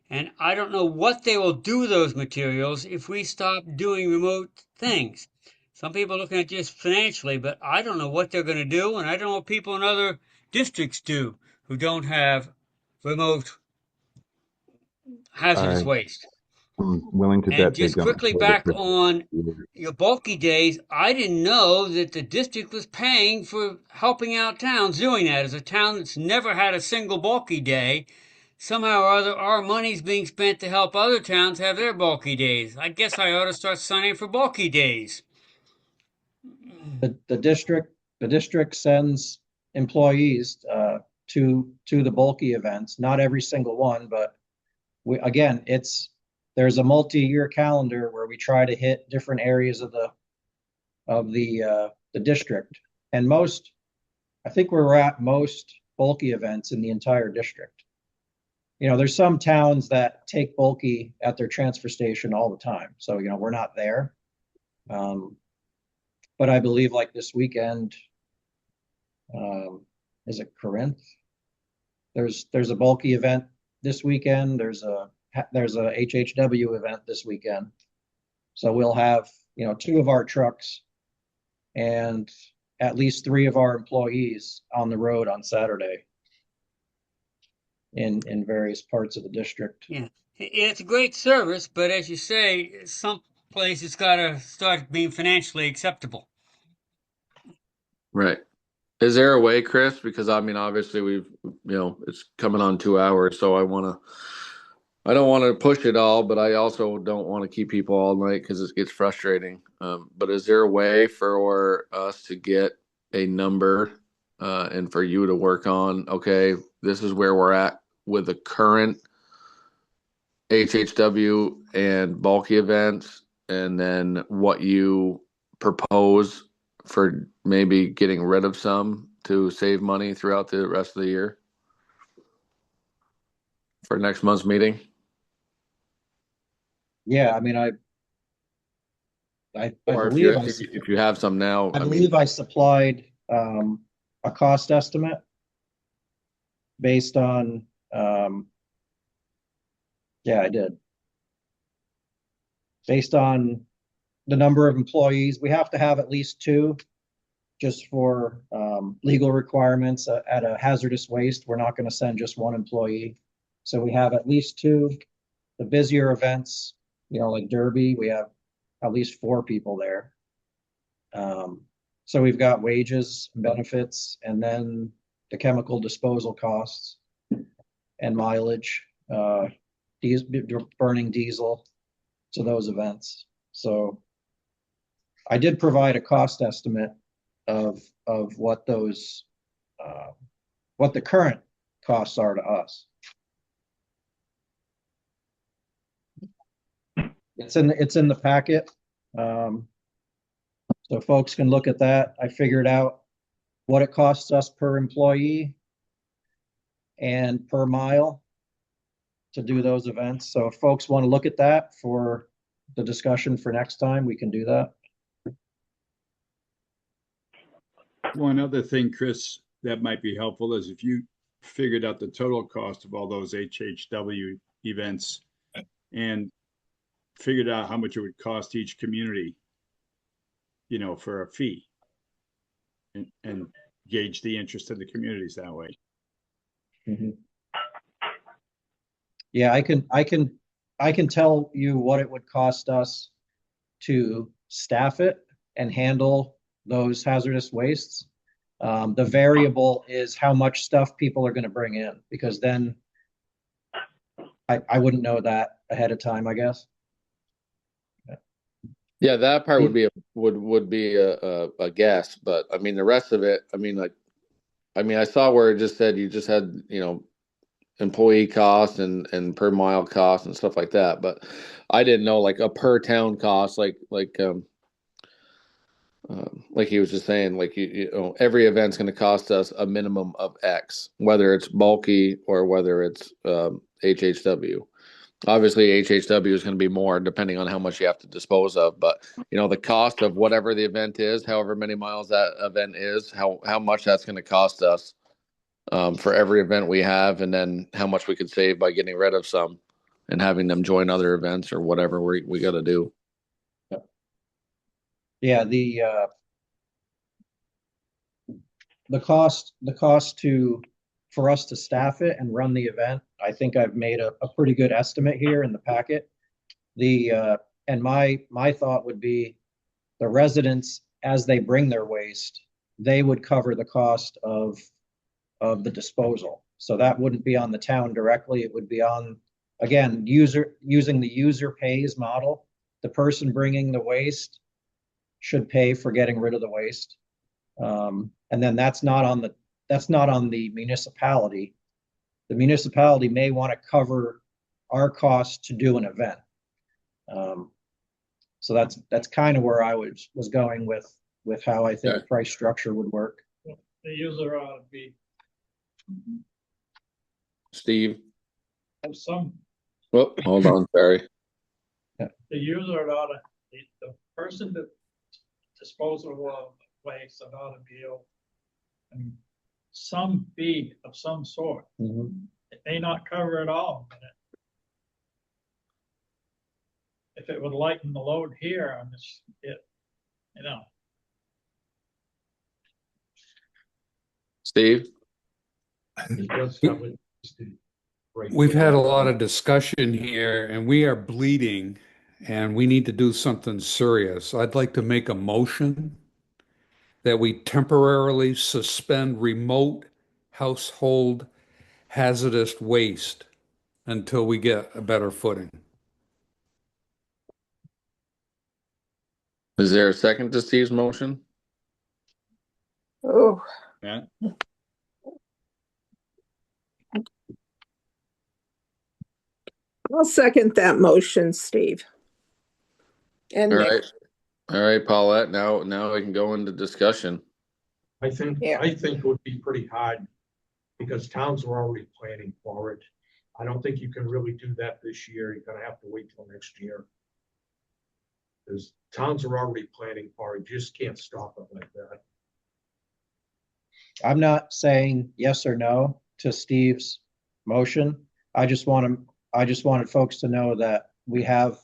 And I don't know what they will do with those materials if we stop doing remote things. Some people are looking at just financially, but I don't know what they're going to do, and I don't know what people in other districts do who don't have remote hazardous waste. I'm willing to And bet they just don't. quickly back on your bulky days, I didn't know that the district was paying for helping out towns doing that. As a town that's never had a single bulky day, somehow or other our money's being spent to help other towns have their bulky days. I guess I ought to start signing for bulky days. The district sends employees to the bulky events. Not every single one, but there's a multi-year calendar where we try to hit different areas of the district. And I think we're at most bulky events in the entire district. There's some towns that take bulky at their transfer station all the time. So, we're not there. But I believe like this weekend, is it Corinth? There's a bulky event this weekend. There's a HHW event this weekend. So we'll have, 2 of our trucks and at least 3 of our employees on the road on Saturday in various parts of the district. Yeah, it's a great service, but as you say, some place it's got to start being financially acceptable. Right. Is there a way, Chris? Because obviously it's coming on 2 hours, so I don't want to push it all, but I also don't want to keep people all night because it gets frustrating. But is there a way for us to get a number and for you to work on, okay, this is where we're at with the current HHW and bulky events, and then what you propose for maybe getting rid of some to save money throughout the rest of the year for next month's meeting? Yeah, I Or believe if you have some now, I believe I supplied a cost estimate based on I did. Based on the number of employees, we have to have at least 2 just for legal requirements at a hazardous waste. We're not going to send just 1 employee. So we have at least 2. The busier events, like Derby, we have at least 4 people there. So we've got wages, benefits, and then the chemical disposal costs and mileage, burning diesel to those events. So I did provide a cost estimate of what those what the current costs are to us. It's in the packet, so folks can look at that. I figured out what it costs us per employee and per mile to do those events. So if folks want to look at that for the discussion for next time, we can do that. One other thing, Chris, that might be helpful is if you figured out the total cost of all those HHW events and figured out how much it would cost each community, for a fee, and gauge the interest of the communities that way. Mm-hmm. Yeah, I can tell you what it would cost us to staff it and handle those hazardous wastes. The variable is how much stuff people are going to bring in, because then I wouldn't know that ahead of time, I guess. Yeah, that part would be a guess, but the rest of it, I saw where it just said you just had employee costs and per mile costs and stuff like that, but I didn't know like a per town cost, like he was just saying, like every event's going to cost us a minimum of X, whether it's bulky or whether it's HHW. Obviously, HHW is going to be more depending on how much you have to dispose of, but the cost of whatever the event is, however many miles that event is, how much that's going to cost us for every event we have, and then how much we could save by getting rid of some and having them join other events or whatever we got to do. Yeah, the cost for us to staff it and run the event, I think I've made a pretty good estimate here in the packet. And my thought would be the residents, as they bring their waste, they would cover the cost of the disposal. So that wouldn't be on the town directly. It would be on, again, using the user pays model. The person bringing the waste should pay for getting rid of the waste. And then that's not on the municipality. The municipality may want to cover our costs to do an event. So that's kind of where I was going with how I think price structure would work. The user ought to be Steve. have some. Well, hold on, sorry. The user ought to, the person that disposes of waste ought to be able, some fee of some sort. It may not cover it all, but if it would lighten the load here on this, Steve? We've had a lot of discussion here and we are bleeding and we need to do something serious. I'd like to make a motion that we temporarily suspend remote household hazardous waste until we get a better footing. Is there a second to Steve's motion? Oh. Yeah. I'll second that motion, Steve. And All Nick. right. All right, Paulette, now we can go into discussion. I think it would be pretty hard because towns are already planning for it. I don't think you can really do that this year. You're gonna have to wait till next year. Because towns are already planning for it. You just can't stop it like that. I'm not saying yes or no to Steve's motion. I just wanted folks to know that we have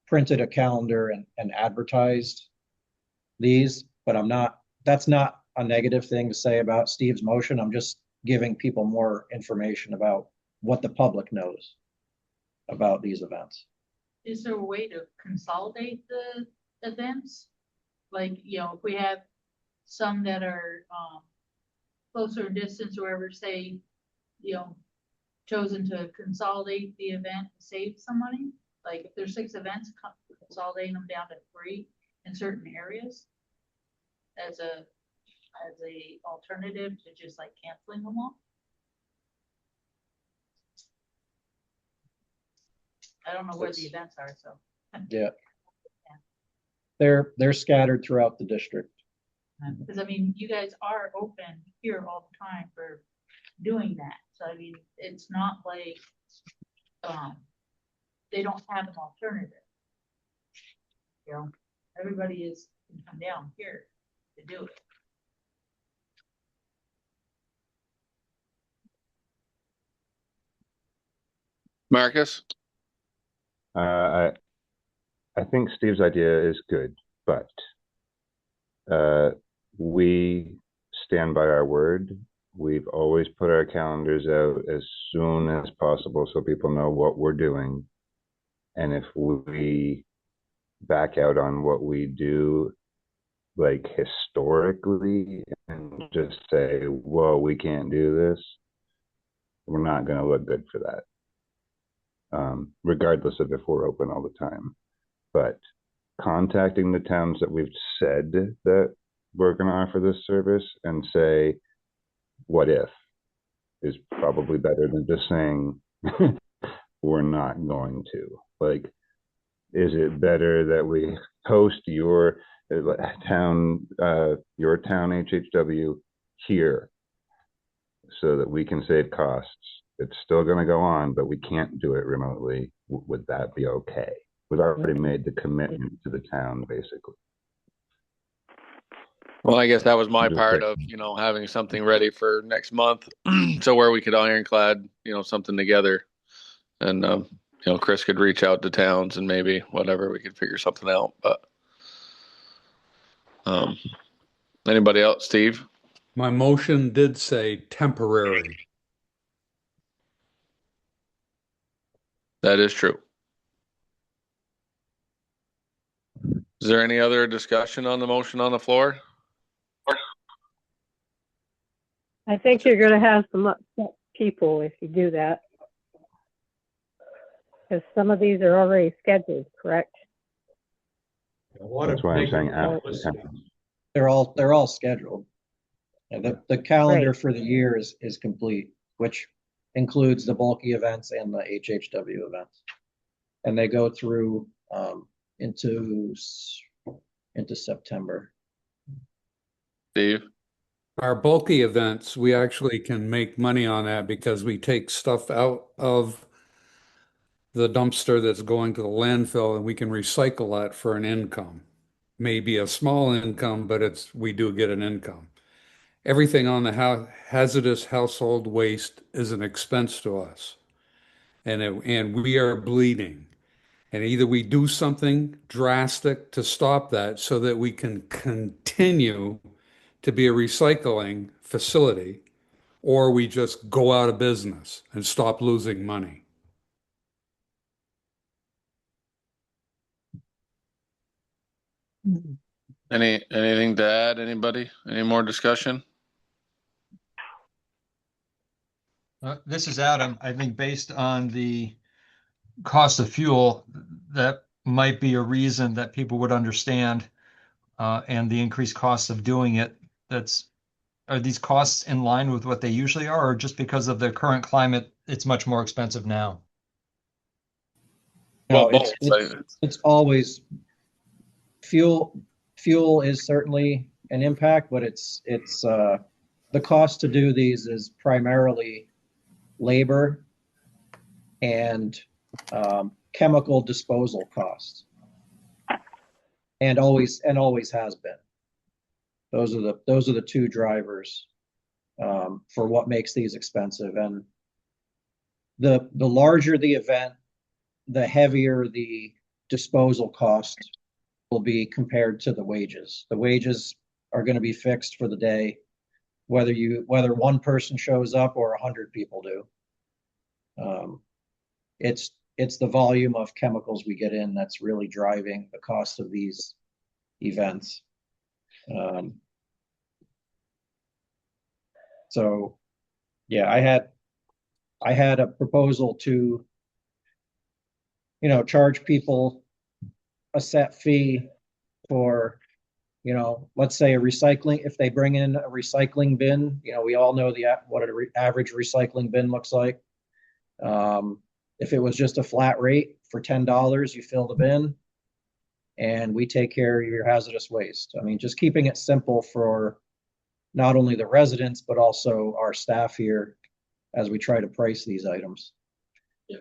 printed a calendar and advertised these, but that's not a negative thing to say about Steve's motion. I'm just giving people more information about what the public knows about these events. Is there a way to consolidate the events? Like, if we have some that are closer distance or wherever, say, chosen to consolidate the event and save some money? Like if there's 6 events, consolidating them down to 3 in certain areas as a alternative to just like canceling them all? I don't know where the events are, so. Yeah. They're scattered throughout the district. Because you guys are open here all the time for doing that. So it's not like they don't have an alternative. Everybody can come down here to do it. Marcus? I think Steve's idea is good, but we stand by our word. We've always put our calendars out as soon as possible so people know what we're doing. And if we back out on what we do, like historically, and just say, whoa, we can't do this, we're not going to look good for that. Regardless of if we're open all the time. But contacting the towns that we've said that we're going to offer this service and say, what if, is probably better than just saying we're not going to. Like, is it better that we host your town HHW here so that we can save costs It's still going to go on, but we can't do it remotely. Would that be okay? We've already made the commitment to the town, basically. Well, I guess that was my Just part like- of, having something ready for next month. So where we could ironclad, something together. And, Chris could reach out to towns and maybe whatever, we could figure something out. But anybody else, Steve? My motion did say temporary. That is true. Is there any other discussion on the motion on the floor? I think you're gonna have some upset people if you do that. Because some of these are already scheduled, correct? That's why I'm saying after. They're all scheduled. And the calendar for the year is complete, which includes the bulky events and the HHW events. And they go through into September. Steve? Our bulky events, we actually can make money on that because we take stuff out of the dumpster that's going to the landfill and we can recycle that for an income. Maybe a small income, but we do get an income. Everything on the hazardous household waste is an expense to us. And we are bleeding. And either we do something drastic to stop that so that we can continue to be a recycling facility, or we just go out of business and stop losing money. Anything to add? Anybody? Any more discussion? This is Adam. I think based on the cost of fuel, that might be a reason that people would understand, and the increased costs of doing it. Are these costs in line with what they usually are, or just because of the current climate, it's much more expensive now? No, it's always fuel. Fuel is certainly an impact, but it's the cost to do these is primarily labor and chemical disposal costs, and always has been. Those are the two drivers for what makes these expensive. And the larger the event, the heavier the disposal cost will be compared to the wages. The wages are going to be fixed for the day, whether one person shows up or 100 people do. It's the volume of chemicals we get in that's really driving the cost of these events. So yeah, I had a proposal to, charge people a set fee for, let's say if they bring in a recycling bin, we all know what an average recycling bin looks like. If it was just a flat rate for $10, you fill the bin and we take care of your hazardous waste. I mean, just keeping it simple for not only the residents, but also our staff here as we try to price these items. Yeah.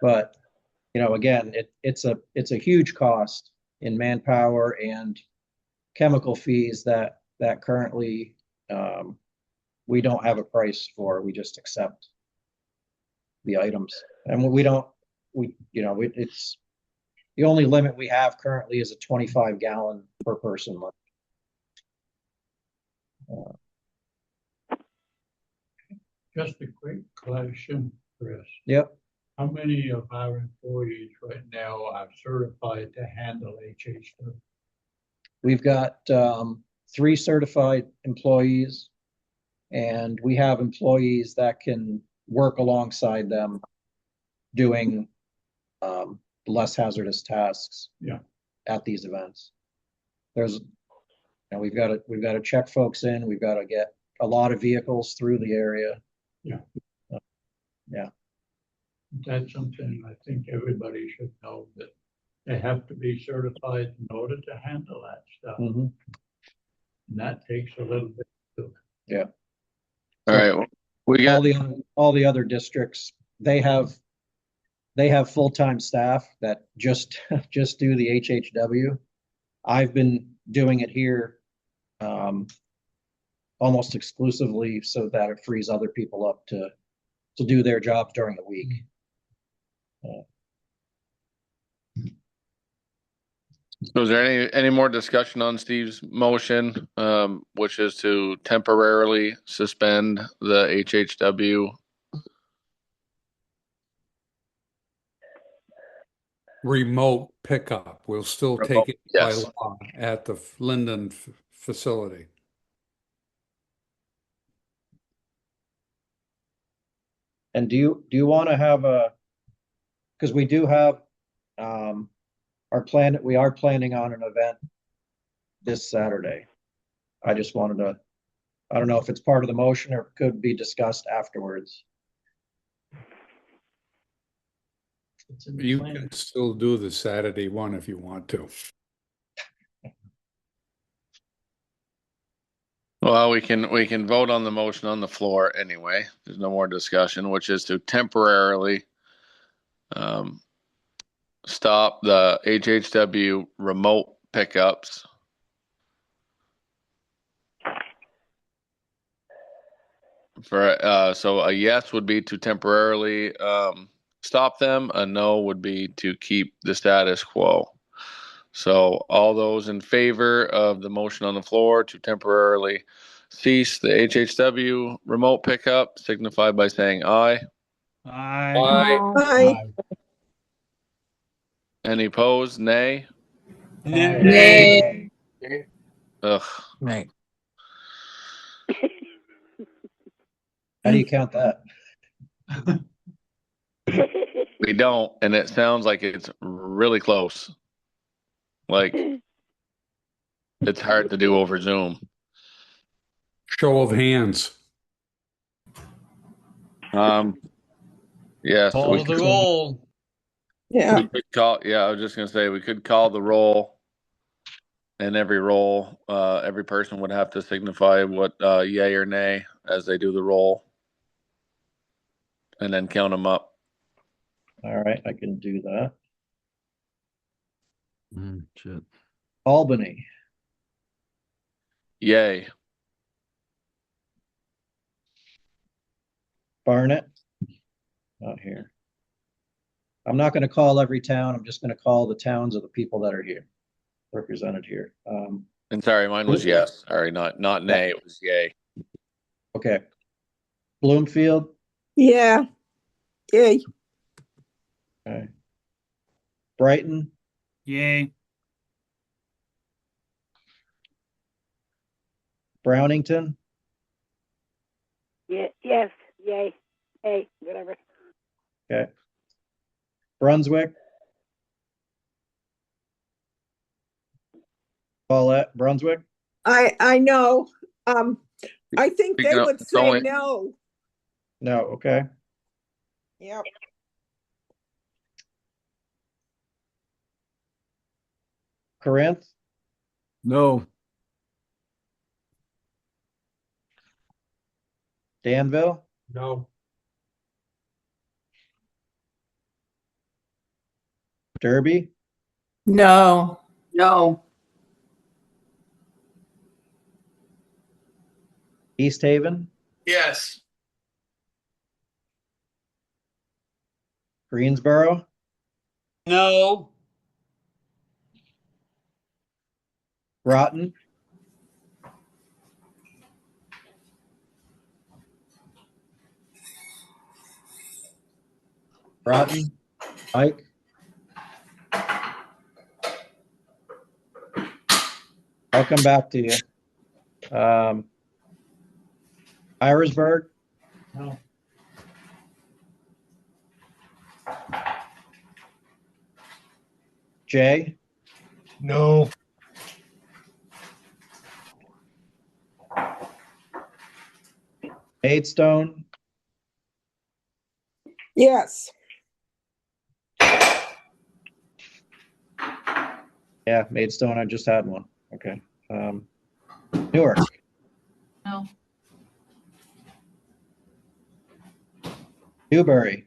But, again, it's a huge cost in manpower and chemical fees that currently we don't have a price for. We just accept the items, and it's the only limit we have currently is a 25 gallon per person limit. Just a quick question, Chris. Yep. How many of our employees right now are certified to handle HH2? We've got 3 certified employees, and we have employees that can work alongside them doing less hazardous tasks. Yeah. At these events. We've got to check folks in. We've got to get a lot of vehicles through the area. Yeah. Yeah. That's something I think everybody should know, that they have to be certified in order to handle that stuff. Mm-hmm. And that takes a little bit too. Yeah. All right. We got all the other districts, they have full-time staff that just do the HHW. I've been doing it here almost exclusively so that it frees other people up to do their jobs during the week. So is there any more discussion on Steve's motion, which is to temporarily suspend the HHW? Remote pickup. We'll still Remote, take it by yes. law at the Linden facility. And do you want to have because we do have we are planning on an event this Saturday. I just wanted to, I don't know if it's part of the motion or could be discussed afterwards. You can still do the Saturday one if you want to. Well, we can vote on the motion on the floor anyway. There's no more discussion, which is to temporarily stop the HHW remote pickups. So a yes would be to temporarily stop them. A no would be to keep the status quo. So all those in favor of the motion on the floor to temporarily cease the HHW remote pickup signify by saying aye. Aye. Aye. Any opposed? Nay. Nay. Ugh. Right. How do you count that? We don't, and it sounds like it's really close. Like it's hard to do over Zoom. Show of hands. Yes, Call we the could, roll. Yeah. we could call. Yeah, I was just gonna say we could call the roll, and every roll, every person would have to signify what yay or nay as they do the roll, and then count them up. All right, I can do that. Shit. Albany, Yay. Barnett, not here. I'm not going to call every town. I'm just going to call the towns of the people that are here, represented here. And sorry, mine was yes. Sorry, not nay. It was yay. Okay. Bloomfield. Yeah. Yay. Okay. Brighton. Yay. Brownington. Yeah, yes, yay, hey, whatever. Okay. Brunswick. Paulette, Brunswick. I know. I think they would It's say only- no. No, okay. Yep. Corinth. No. Danville. No. Derby. No. No. East Haven. Yes. Greensboro. No. Groton. Groton. Mike. I'll come back to you. Irisburg. No. Jay. No. Maidstone. Yes. Yeah, Maidstone. I just had one. Okay. Newark. No. Newbury,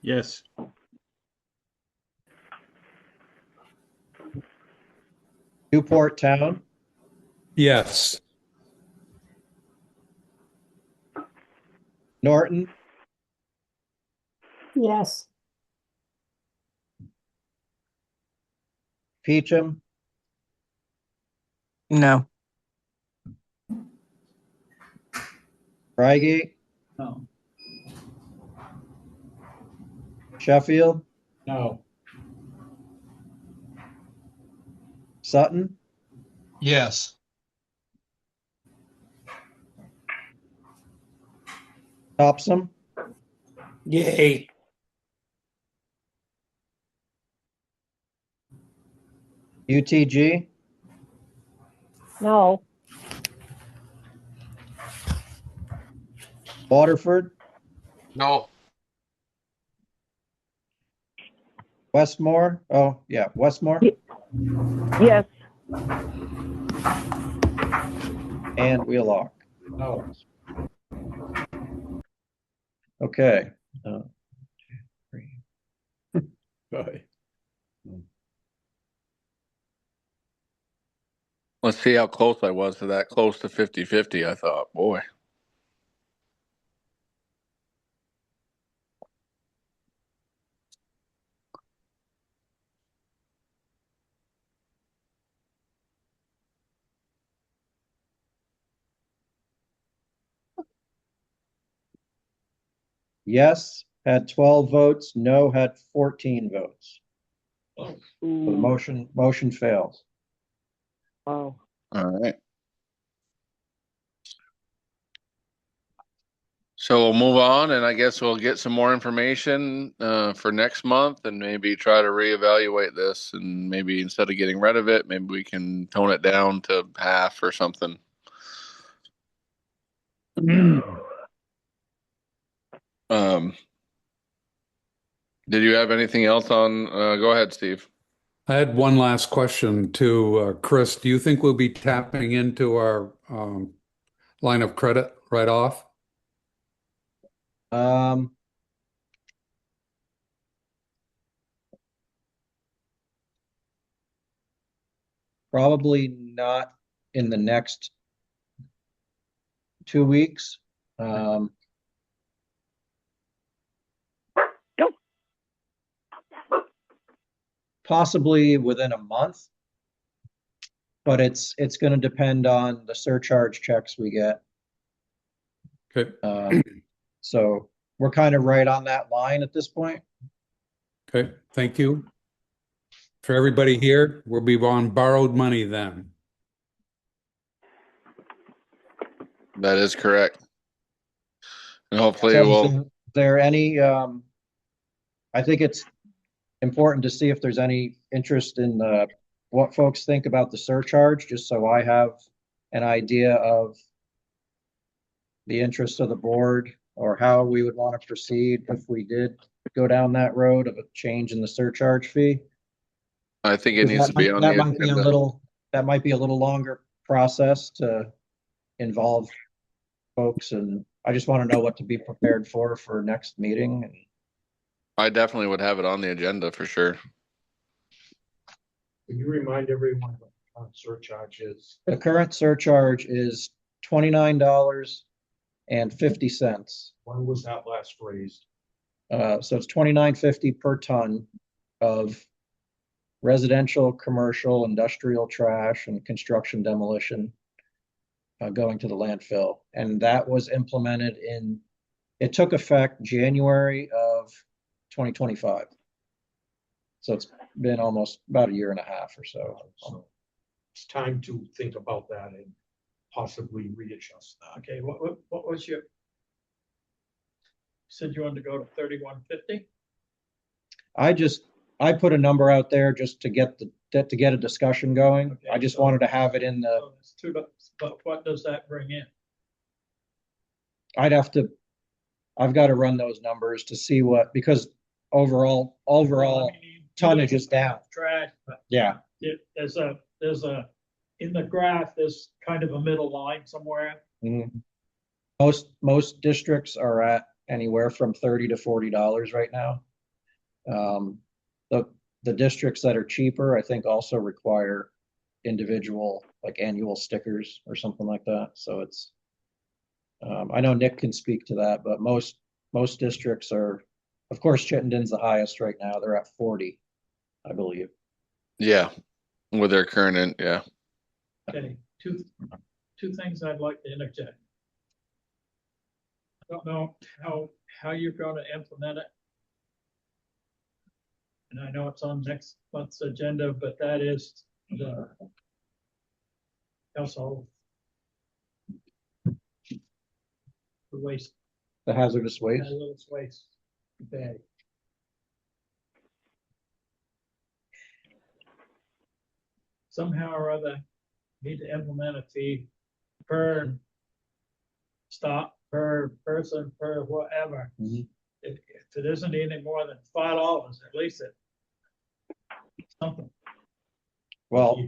Yes. Newport Town, Yes. Norton, Yes. Peacham, No. Reigate, No. Sheffield, No. Sutton, Yes. Topsom, Yay. UTG, No. Waterford, No. Westmore. Oh, yeah, Westmore, Yes. and Wheelock. No. Okay. Bye. Let's see how close I was to that. Close to 50-50, I thought. Boy. Yes had 12 votes, no had 14 votes. Oh. So the motion fails. Oh. All right. So we'll move on, and I guess we'll get some more information for next month, and maybe try to reevaluate this, and maybe instead of getting rid of it, maybe we can tone it down to half or something. Did you have anything else on? Go ahead, Steve. I had one last question to Chris. Do you think we'll be tapping into our line of credit right off? Probably not in the next 2 weeks. Possibly within a month, but it's going to depend on the surcharge checks we get. Okay. So we're kind of right on that line at this point. Okay, thank you. For everybody here, we'll be on borrowed money then. That is correct. And hopefully So we'll. is there any, I think it's important to see if there's any interest in what folks think about the surcharge, just so I have an idea of the interest of the board or how we would want to proceed if we did go down that road of a change in the surcharge fee. I think it needs to be on that the might be agenda. that might be a little longer process to involve folks, and I just want to know what to be prepared for next meeting. I definitely would have it on the agenda for sure. Can you remind everyone what the current surcharge is? The current surcharge is $29.50. When was that last raised? So it's $29.50 per ton of residential, commercial, industrial trash, and construction demolition going to the landfill. And that was implemented it took effect January of 2025. So it's been almost about a year and a half or so. So it's time to think about that and possibly readjust that. Okay, what was your? Said you wanted to go to 3150? I put a number out there just to get a discussion going. Okay, I just so- wanted to have it in the, So it's $2, but what does that bring in? I've got to run those numbers to see because overall tonnage is down. Trash, but Yeah. there's in the graph, there's kind of a middle line somewhere. Mhm. Most districts are at anywhere from $30 to $40 right now. The districts that are cheaper, I think, also require individual, like annual stickers or something like that. So it's, I know Nick can speak to that, but most districts are, of course, Chittenden's the highest right now. They're at 40, I believe. Yeah, with their current, yeah. Okay, two things I'd like to interject. I don't know how you're going to implement it. And I know it's on next month's agenda, but that is the household the waste. The hazardous waste. Hazardous waste bag. Somehow or other, need to implement a fee per stop, per person, per whatever. Mm-hmm. If it isn't any more than $5, at least it's something. Well,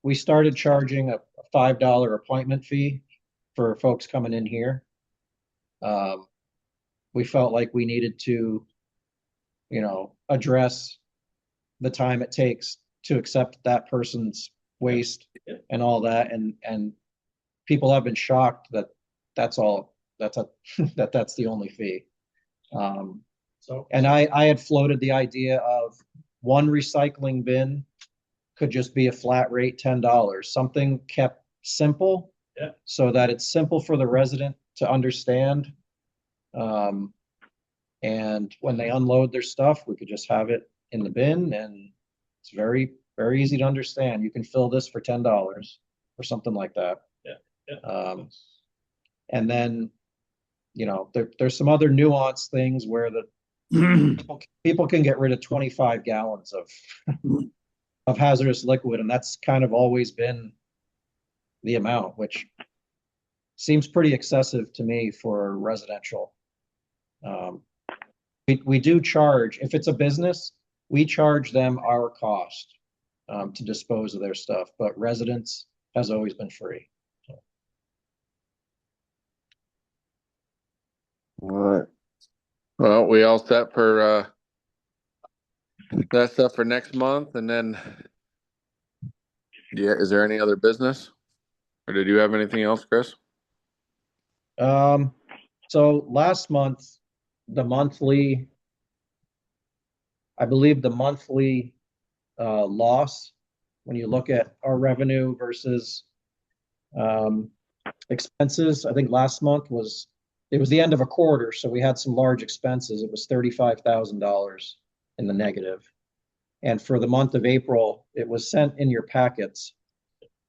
we started charging a $5 appointment fee for folks coming in here. We felt like we needed to, address the time it takes to accept that person's waste and all that. And people have been shocked that that's the only fee. And I had floated the idea of one recycling bin could just be a flat rate $10, something kept simple, so that it's simple for the resident to understand. And when they unload their stuff, we could just have it in the bin, and it's very, very easy to understand. You can fill this for $10 or something like that. And then, there's some other nuanced things where people can get rid of 25 gallons of hazardous liquid, and that's kind of always been the amount, which seems pretty excessive to me for residential. We do charge, if it's a business, we charge them our cost to dispose of their stuff, but residents has always been free. All right. Well, we all set for that stuff for next month, and then is there any other business, or did you have anything else, Chris? So last month, I believe the monthly loss, when you look at our revenue versus expenses, I think last month it was the end of a quarter, so we had some large expenses. It was $35,000 in the negative. And for the month of April, it was sent in your packets.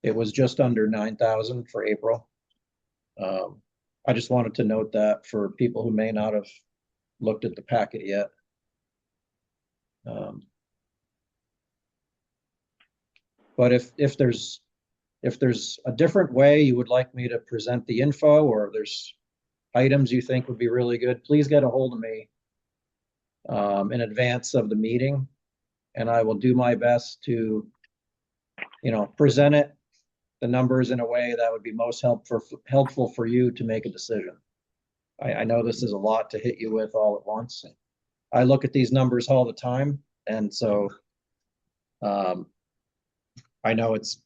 It was just under 9,000 for April. I just wanted to note that for people who may not have looked at the packet yet. But if there's a different way you would like me to present the info, or there's items you think would be really good, please get a hold of me in advance of the meeting, and I will do my best to, present the numbers in a way that would be most helpful for you to make a decision. I know this is a lot to hit you with all at once. I look at these numbers all the time, and so I know it's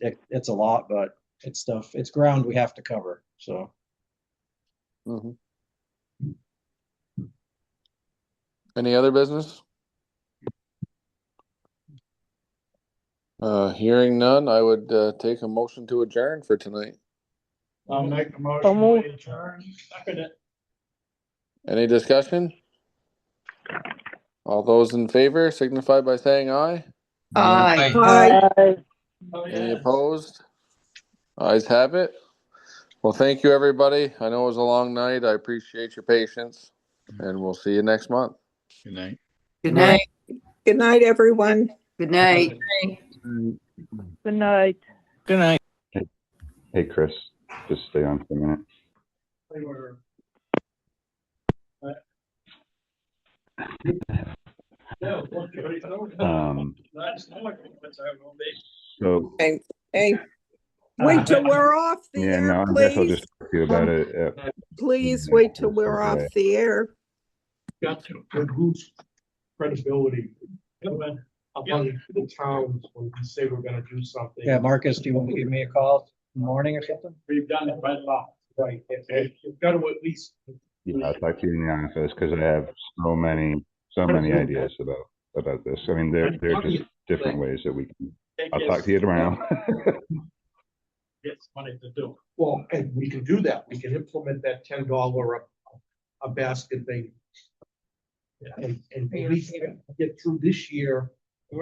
a lot, but it's ground we have to cover. So. Mm-hmm. Any other business? Hearing none, I would take a motion to adjourn for tonight. I'll make a motion to adjourn. Second it. Any discussion? All those in favor signify by saying aye. Aye. Aye. Any opposed? Ayes have it. Well, thank you, everybody. I know it was a long night. I appreciate your patience, and we'll see you next month. Good night. Good night. Good night, everyone. Good night. Good night. Good night. Hey, Chris, just stay on for a minute. They were. So Hey, wait till we're off the yeah, air, no, I guess I'll please. just to you about it. Please wait till we're off the air. Got to reduce credibility among the towns when we say we're gonna do something. Yeah, Marcus, do you want to give me a call in the morning or something? We've done it right now. Right. You've got to at least. Yeah, I'll talk to you in the office because I have so many ideas about this. I mean, there are just different ways that we can. I'll talk to you tomorrow. It's money to do. Well, and we can do that. We can implement that $10 a basket thing. And at least get through this year